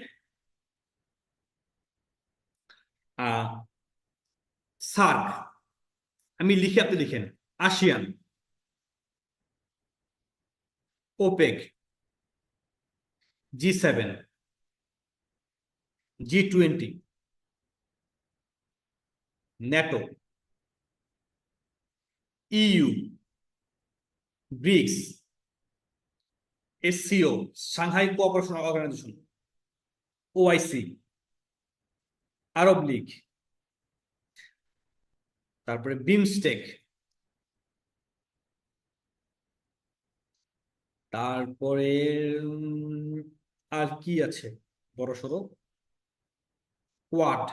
সার্ক। আমি লিখে, আপনি লিখেন। ASEAN, OPEC, G7, G20, NATO, EU, BRICS, SCO, Shanghai Cooperation Organisation, OIC, Arab League, তারপরে বিমস্টেক, তারপরে আর কি আছে বড় সড়ো, কোয়াড,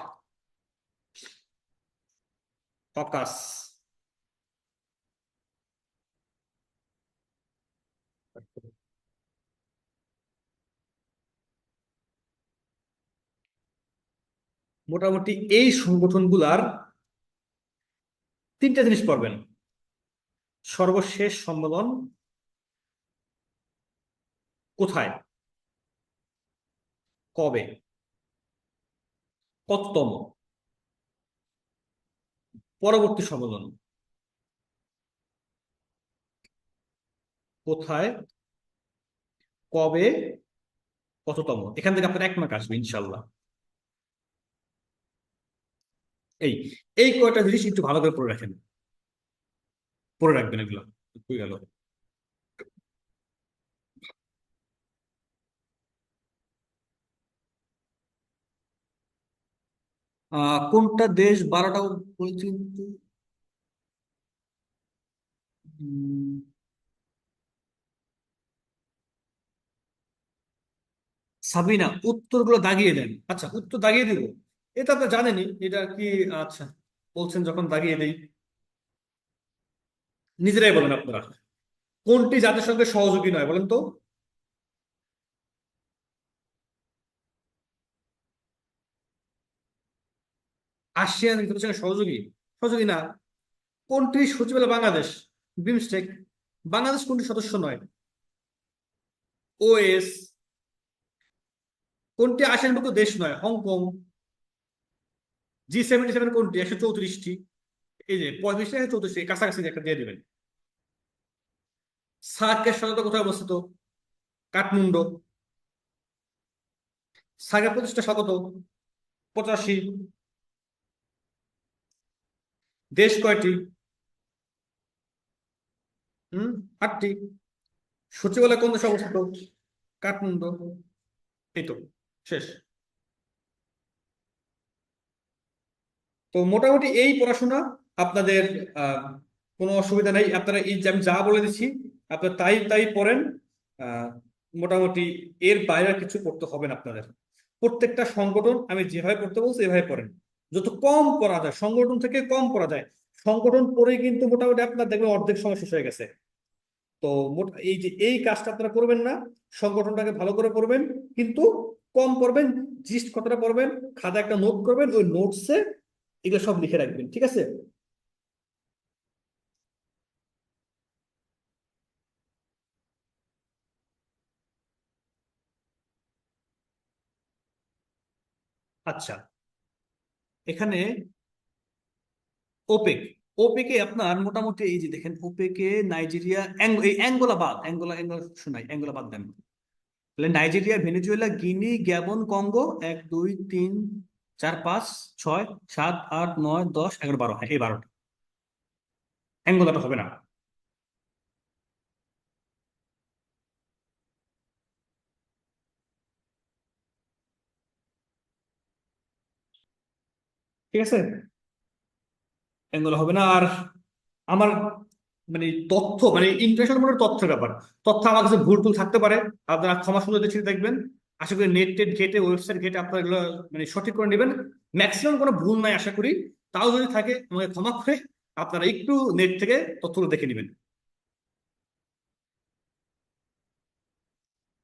ককাস। মোটামুটি এই সংগঠনগুলার তিনটা জিনিস পড়বেন: সর্বশেষ সম্মেলন কোথায়, কবে, কততম, পরবর্তী সম্মেলন কোথায়, কবে, কততম। এখান থেকে আপনার 1 মার্ক আসবে ইনশাল্লাহ। এই এই কয়টা জিনিস একটু ভালো করে পড়ে রাখেন, পড়ে রাখবেন এগুলো। হয়ে গেল। কোনটা দেশ 12টা বলছি কিন্তু, উম, সাবিনা, উত্তরগুলো দাগিয়ে দেন। আচ্ছা, উত্তর দাগিয়ে দিব, এটা তো জানেনই এটা কি। আচ্ছা, বলছেন যখন দাগিয়ে দেই, নিজেরাই বলেন আপনারা কোনটি জাতিসংঘের সহযোগী নয় বলেন তো। আসিয়ান ইন্টারন্যাশনাল সহযোগী, সহযোগী না। কোনটি সচিবালয় বাংলাদেশ, বিমস্টেক। বাংলাদেশ কোনটি সদস্য নয়, ওএস। কোনটি আসিয়ানভুক্ত দেশ নয়, হংকং। G77 কোনটি, 134টি। এই যে 35টা 134টি, কাছাকাছি একটা দিয়ে দিবেন। সার্কের সদর কোথায় অবস্থিত, কাঠমান্ডু। সার্কের প্রতিষ্ঠা শতক 85। দেশ কয়টি, হম, 8টি। সচিবালয় কোন দেশে অবস্থিত, কাঠমান্ডু। এই তো, শেষ। তো মোটামুটি এই পড়াশোনা আপনাদের আহ কোনো অসুবিধা নেই। আপনারা এই যে আমি যা বলে দিচ্ছি আপনারা তাই তাই পড়েন। আহ মোটামুটি এর বাইরে আর কিছু পড়তে হবে না আপনাদের। প্রত্যেকটা সংগঠন আমি যেভাবে পড়তে বলছি এভাবে পড়েন, যত কম পড়া যায় সংগঠন থেকে কম পড়া যায়। সংগঠন পড়েই কিন্তু মোটামুটি আপনার দেখবেন অর্ধেক সময় শেষ হয়ে গেছে। তো এই যে এই কাজটা আপনারা করবেন না, সংগঠনটাকে ভালো করে পড়বেন, কিন্তু কম পড়বেন। জিস্ট কথাটা পড়বেন, খাতা একটা নোট করবেন, ওই নোটসে এগুলো সব লিখে রাখবেন, ঠিক আছে। আচ্ছা, এখানে ওপেক, ওপেকে আপনার মোটামুটি এই যে দেখেন, ওপেকে নাইজেরিয়া, এই অ্যাঙ্গোলা বাদ, অ্যাঙ্গোলা অ্যাঙ্গোলা শোনাই, অ্যাঙ্গোলা বাদ দেন। তাহলে নাইজেরিয়া, ভেনেজুয়েলা, গিনি, গ্যাবন, কঙ্গো, 1 2 3 4 5 6 7 8 9 10 11 12, হ্যাঁ এই 12টা। অ্যাঙ্গোলাটা হবে না। ঠিক আছে, অ্যাঙ্গোলা হবে না। আর আমার মানে তথ্য, মানে ইন্টারন্যাশনাল মানে তথ্যের ব্যাপার, তথ্য আমার কাছে ভুল টুল থাকতে পারে। আপনারা ক্ষমা সুন্দর দৃষ্টিতে দেখবেন। আশা করি নেট টেট ঘেটে, ওয়েবসাইট ঘেটে আপনারা এগুলো মানে সঠিক করে নেবেন। ম্যাক্সিমাম কোনো ভুল নাই আশা করি। তাও যদি থাকে আমাকে ক্ষমা করে আপনারা একটু নেট থেকে তথ্যগুলো দেখে নেবেন।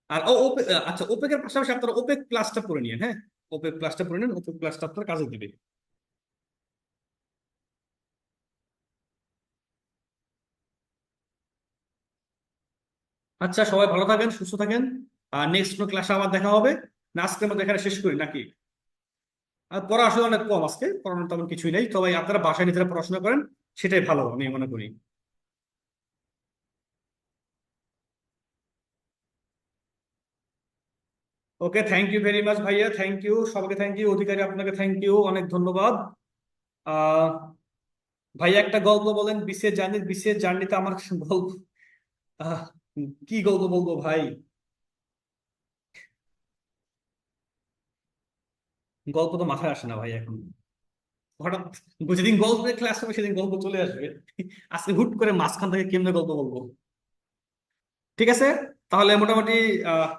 আর আচ্ছা, ওপেকের পাশাপাশি আপনারা ওপেক প্লাসটা করে নিন, হ্যাঁ। ওপেক প্লাসটা করে নিন, ওপেক প্লাসটা আপনার কাজে দিবে। আচ্ছা, সবাই ভালো থাকেন, সুস্থ থাকেন। আর নেক্সট কোনো ক্লাসে আবার দেখা হবে। না আজকের মধ্যে এখানে শেষ করি নাকি? আর পড়া আসলে অনেক কম আজকে, পড়ানোর তেমন কিছুই নেই, তবে আপনারা বাসায় নিজেরা পড়াশোনা করেন, সেটাই ভালো আমি মনে করি। ওকে, থ্যাংক ইউ ভেরি মাচ ভাইয়া, থ্যাংক ইউ সবাইকে, থ্যাংক ইউ অধিকারী, আপনাকে থ্যাংক ইউ, অনেক ধন্যবাদ। আহ ভাইয়া একটা গল্প বলেন বিসিএস জার্নিতে আমার গল্প। আহ কি গল্প বলবো ভাই, গল্প তো মাথায় আসে না ভাই এখন। হঠাৎ যেদিন গল্পের ক্লাস হবে সেদিন গল্প চলে আসবে। আজকে হুট করে মাঝখান থেকে কেমনে গল্প বলবো? ঠিক আছে, তাহলে মোটামুটি আহ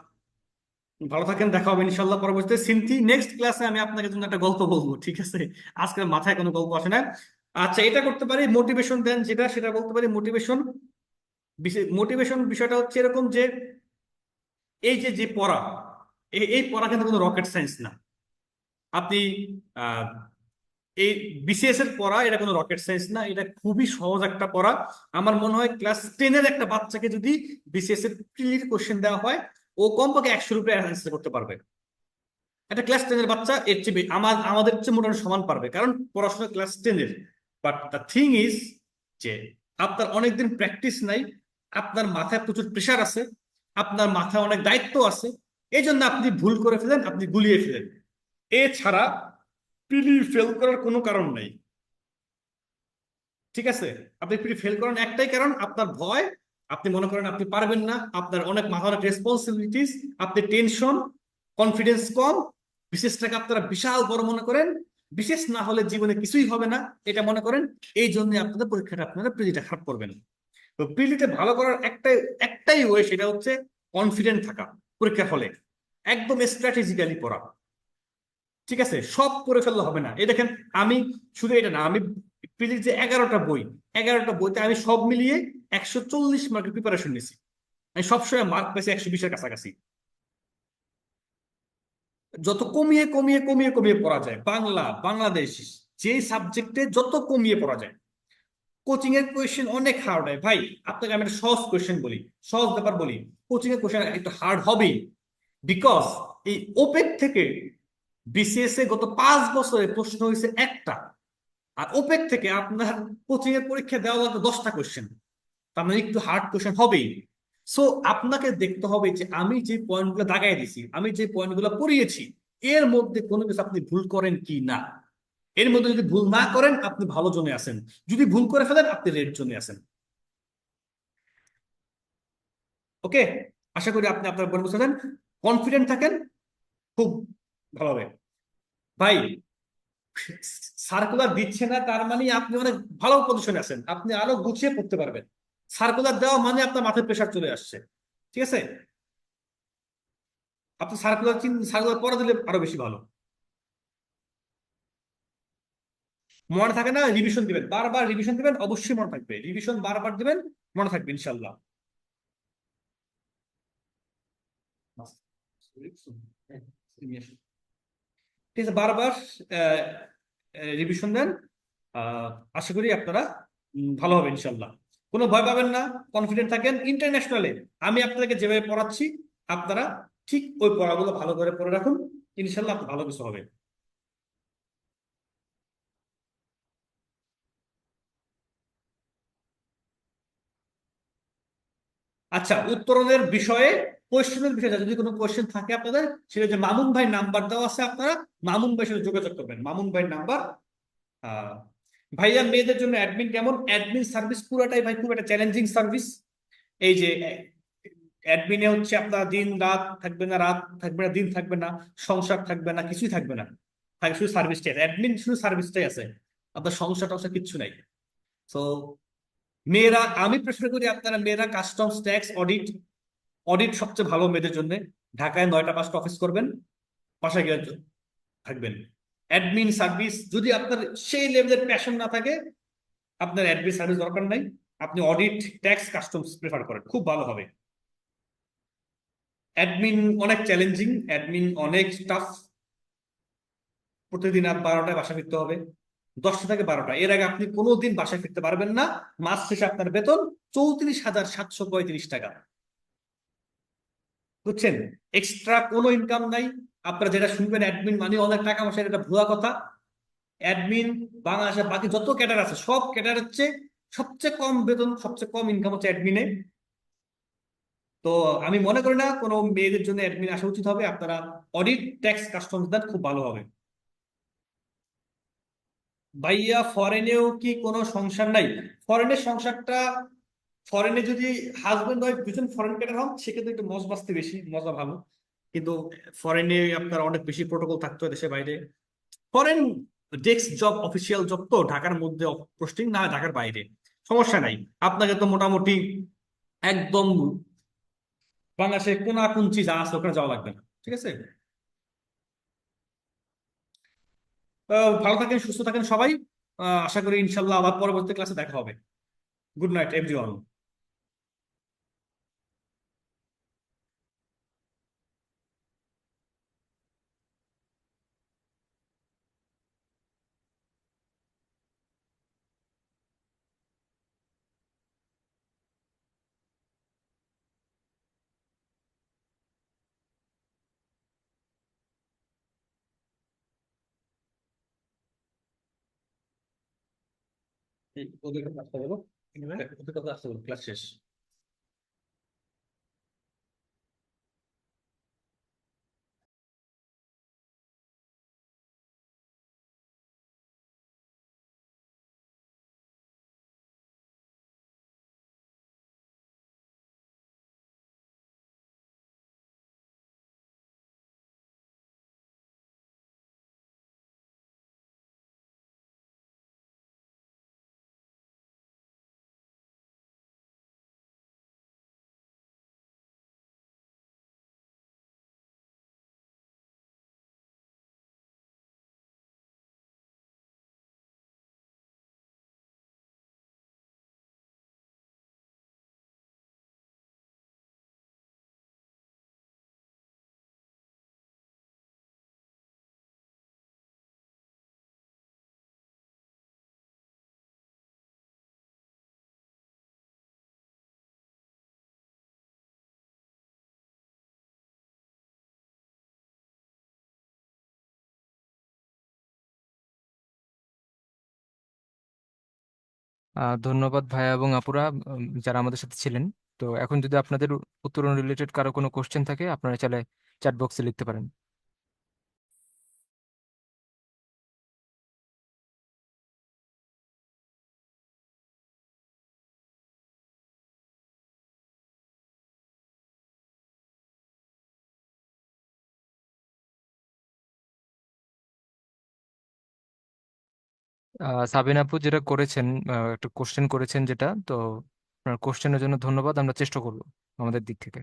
ভালো থাকেন, দেখা হবে ইনশাল্লাহ পরবর্তীতে। সিনথি, নেক্সট ক্লাসে আমি আপনাকে জন্য একটা গল্প বলবো, ঠিক আছে? আজকে মাথায় কোনো গল্প আসে না। আচ্ছা, এটা করতে পারি, মোটিভেশন দেন যেটা সেটা বলতে পারি। মোটিভেশন, মোটিভেশন বিষয়টা হচ্ছে এরকম যে এই যে যে পড়া, এই পড়া কিন্তু কোনো রকেট সায়েন্স না। আপনি আহ এই বিসিএস এর পড়া এটা কোনো রকেট সায়েন্স না, এটা খুবই সহজ একটা পড়া। আমার মনে হয় ক্লাস 10-এর একটা বাচ্চাকে যদি বিসিএস এর প্রিলির কোশ্চেন দেওয়া হয়, ও কমপক্ষে 100 উপরে অ্যান্সার করতে পারবে। একটা ক্লাস 10-এর বাচ্চা এর চেয়ে আমাদের চেয়ে মোটামুটি সমান পারবে, কারণ পড়াশোনা ক্লাস 10-এর। বাট দ্য থিং ইজ যে আপনার অনেকদিন প্র্যাকটিস নাই, আপনার মাথায় প্রচুর প্রেশার আছে, আপনার মাথায় অনেক দায়িত্ব আছে, এই জন্য আপনি ভুল করে ফেলেন, আপনি গুলিয়ে ফেলেন। এছাড়া প্রিলি ফেল করার কোনো কারণ নেই, ঠিক আছে? আপনি প্রি ফেল করেন একটাই কারণ, আপনার ভয়। আপনি মনে করেন আপনি পারবেন না, আপনার অনেক মাথার অনেক রেসপন্সিবিলিটিস, আপনি টেনশন, কনফিডেন্স কম, বিশেষটাকে আপনারা বিশাল বড় মনে করেন, বিশেষ না হলে জীবনে কিছুই হবে না এটা মনে করেন। এই জন্য আপনাদের পরীক্ষাটা আপনারা প্রিলিটা খারাপ করবেন। তো প্রিলিতে ভালো করার একটাই একটাই ওয়ে, সেটা হচ্ছে কনফিডেন্ট থাকা পরীক্ষার হলে, একদম স্ট্র্যাটেজিক্যালি পড়া। ঠিক আছে, সব করে ফেললে হবে না। এই দেখেন, আমি শুধু এটা না, আমি পৃথিবীর যে 11টা বই, 11টা বইতে আমি সব মিলিয়ে 140 মার্কের প্রিপারেশন নিয়েছি। আমি সবসময় মার্ক পেয়েছি 120-এর কাছাকাছি। যত কমিয়ে কমিয়ে কমিয়ে কমিয়ে পড়া যায়, বাংলা, বাংলাদেশ, যে সাবজেক্টে যত কমিয়ে পড়া যায়। কোচিং এর কোয়েশ্চেন অনেক হার্ড হয় ভাই। আপনাকে আমি একটা সহজ কোয়েশ্চেন বলি, সহজ ব্যাপার বলি, কোচিং এর কোয়েশ্চেন একটু হার্ড হবেই। বিকজ এই ওপেক থেকে বিসিএস এ গত 5 বছরে প্রশ্ন হয়েছে একটা, আর ওপেক থেকে আপনার কোচিং এর পরীক্ষা দেওয়া লাগবে 10টা কোশ্চেন। তার মানে একটু হার্ড কোশ্চেন হবেই। সো আপনাকে দেখতে হবে যে আমি যে পয়েন্টগুলো দাগাই দিছি, আমি যে পয়েন্টগুলো পড়িয়েছি, এর মধ্যে কোনো কিছু আপনি ভুল করেন কি না। এর মধ্যে যদি ভুল না করেন আপনি ভালো জোনে আছেন, যদি ভুল করে ফেলেন আপনি রেড জোনে আছেন। ওকে, আশা করি আপনি আপনার বোন বুঝতে কনফিডেন্ট থাকেন, খুব ভালো হবে। ভাই, সার্কুলার দিচ্ছে না তার মানে আপনি অনেক ভালো পজিশনে আছেন, আপনি আরো গুছিয়ে পড়তে পারবেন। সার্কুলার দেওয়া মানে আপনার মাথায় প্রেশার চলে আসছে, ঠিক আছে? আপনি সার্কুলার পড়া দিলে আরো বেশি ভালো। মনে থাকে না, রিভিশন দিবেন, বারবার রিভিশন দিবেন, অবশ্যই মনে থাকবে। রিভিশন বারবার দিবেন, মনে থাকবে ইনশাল্লাহ। ঠিক আছে, বারবার রিভিশন দেন। আহ, আশা করি আপনারা ভালো হবে ইনশাল্লাহ। কোনো ভয় পাবেন না, কনফিডেন্ট থাকেন। ইন্টারন্যাশনালে আমি আপনাদেরকে যেভাবে পড়াচ্ছি, আপনারা ঠিক ওই পড়াগুলো ভালো করে পড়ে রাখুন, ইনশাল্লাহ আপনার ভালো কিছু হবে। আচ্ছা, উত্তরণের বিষয়ে, কোয়েশ্চেনের বিষয়ে যদি কোনো কোয়েশ্চেন থাকে আপনাদের, সেটা যে মামুন ভাই নাম্বার দেওয়া আছে, আপনারা মামুন ভাইয়ের সাথে যোগাযোগ করবেন। মামুন ভাইয়ের নাম্বার। আহ ভাইয়া, মেয়েদের জন্য অ্যাডমিন কেমন? অ্যাডমিন সার্ভিস পুরাটাই ভাই খুব একটা চ্যালেঞ্জিং সার্ভিস। এই যে অ্যাডমিনে হচ্ছে আপনার দিন রাত থাকবে না, রাত থাকবে না, দিন থাকবে না, সংসার থাকবে না, কিছুই থাকবে না। থাকবে শুধু সার্ভিসটাই আছে, অ্যাডমিন শুধু সার্ভিসটাই আছে, আপনার সংসার টংসার কিচ্ছু নাই। তো মেয়েরা, আমি প্রেফার করি আপনারা মেয়েরা কাস্টমস, ট্যাক্স, অডিট, অডিট সবচেয়ে ভালো মেয়েদের জন্য। ঢাকায় 9টা 5টা অফিস করবেন, বাসায় গিয়ে থাকবেন। অ্যাডমিন সার্ভিস যদি আপনার সেই লেভেলের প্যাশন না থাকে, আপনার অ্যাডমিন সার্ভিস দরকার নাই, আপনি অডিট, ট্যাক্স, কাস্টমস প্রেফার করেন, খুব ভালো হবে। অ্যাডমিন অনেক চ্যালেঞ্জিং, অ্যাডমিন অনেক টাফ। প্রতিদিন রাত 12টায় বাসা ফিরতে হবে, 10টা থেকে 12টা, এর আগে আপনি কোনোদিন বাসায় ফিরতে পারবেন না। মাস শেষে আপনার বেতন 34,735 টাকা, বুঝছেন? এক্সট্রা কোনো ইনকাম নাই। আপনারা যেটা শুনবেন অ্যাডমিন মানে অনেক টাকা পয়সা, এটা ভুয়া কথা। অ্যাডমিন বাংলাদেশের বাকি যত ক্যাডার আছে সব ক্যাডার হচ্ছে সবচেয়ে কম বেতন, সবচেয়ে কম ইনকাম হচ্ছে অ্যাডমিনে। তো আমি মনে করি না কোনো মেয়েদের জন্য অ্যাডমিন আসা উচিত হবে। আপনারা অডিট, ট্যাক্স, কাস্টমস দেন, খুব ভালো হবে। ভাইয়া, ফরেনেও কি কোনো সংসার নাই? ফরেনের সংসারটা, ফরেনে যদি হাজবেন্ড ওয়াইফ দুজন ফরেন ক্যাডার হন সেক্ষেত্রে একটু মজ বাস্তি বেশি, মজা ভালো। কিন্তু ফরেনে আপনার অনেক বেশি প্রোটোকল থাকতে হয় দেশের বাইরে। Foreign desk job, official job তো ঢাকার মধ্যে পোস্টিং, না হয় ঢাকার বাইরে, সমস্যা নাই। আপনাকে তো মোটামুটি একদম বাংলাদেশের কোনা কুঞ্চি যা আছে ওখানে যাওয়া লাগবে না, ঠিক আছে? ভালো থাকেন, সুস্থ থাকেন সবাই। আশা করি ইনশাল্লাহ আবার পরবর্তী ক্লাসে দেখা হবে। Good night everyone. ওদের কথা আসতে বলো, ওদের কথা আসতে বলো, ক্লাস শেষ। ধন্যবাদ ভাইয়া এবং আপুরা, যারা আমাদের সাথে ছিলেন। তো এখন যদি আপনাদের উত্তরণ রিলেটেড কারো কোনো কোশ্চেন থাকে, আপনারা চাইলে চ্যাট বক্সে লিখতে পারেন। সাবিন আপু যেটা করেছেন, একটা কোশ্চেন করেছেন যেটা, তো আপনার কোশ্চেনের জন্য ধন্যবাদ, আমরা চেষ্টা করব আমাদের দিক থেকে।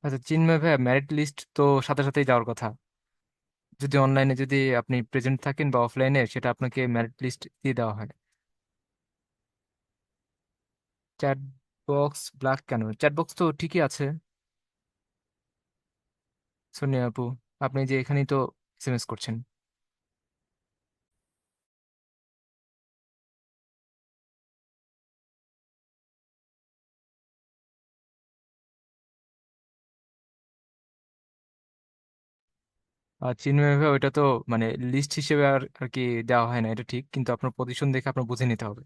আচ্ছা চিন্ময় ভাইয়া, মেরিট লিস্ট তো সাথে সাথেই যাওয়ার কথা। যদি অনলাইনে যদি আপনি প্রেজেন্ট থাকেন বা অফলাইনে, সেটা আপনাকে মেরিট লিস্ট দিয়ে দেওয়া হয়। চ্যাট বক্স ব্ল্যাক কেন? চ্যাট বক্স তো ঠিকই আছে। সোনিয়া আপু, আপনি যে এখানেই তো এসএমএস করছেন। আর চিন্ময় ভাই, ওইটা তো মানে লিস্ট হিসেবে আর আর কি দেওয়া হয় না, এটা ঠিক, কিন্তু আপনার পজিশন দেখে আপনার বুঝে নিতে হবে।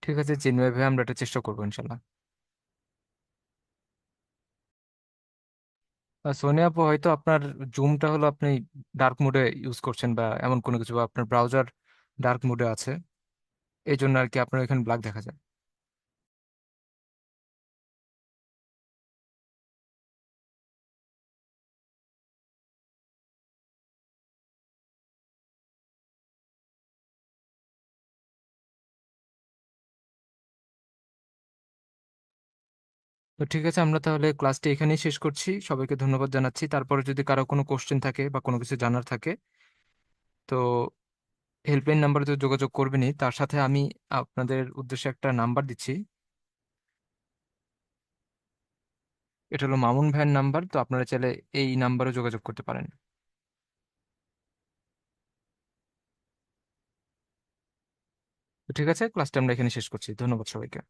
ঠিক আছে চিন্ময় ভাই, আমরা এটা চেষ্টা করবো ইনশাল্লাহ। সোনিয়া আপু, হয়তো আপনার জুমটা হলো আপনি ডার্ক মোডে ইউজ করছেন বা এমন কোনো কিছু, বা আপনার ব্রাউজার ডার্ক মোডে আছে, এই জন্য আর কি আপনার এখানে ব্ল্যাক দেখা যায়। তো ঠিক আছে, আমরা তাহলে ক্লাসটি এখানেই শেষ করছি। সবাইকে ধন্যবাদ জানাচ্ছি। তারপরে যদি কারো কোনো কোশ্চেন থাকে বা কোনো কিছু জানার থাকে, তো হেল্পলাইন নাম্বারে তো যোগাযোগ করবেনই, তার সাথে আমি আপনাদের উদ্দেশ্যে একটা নাম্বার দিচ্ছি। এটা হলো মামুন ভাইয়ের নাম্বার, তো আপনারা চাইলে এই নাম্বারে যোগাযোগ করতে পারেন। তো ঠিক আছে, ক্লাসটা আমরা এখানে শেষ করছি। ধন্যবাদ সবাইকে।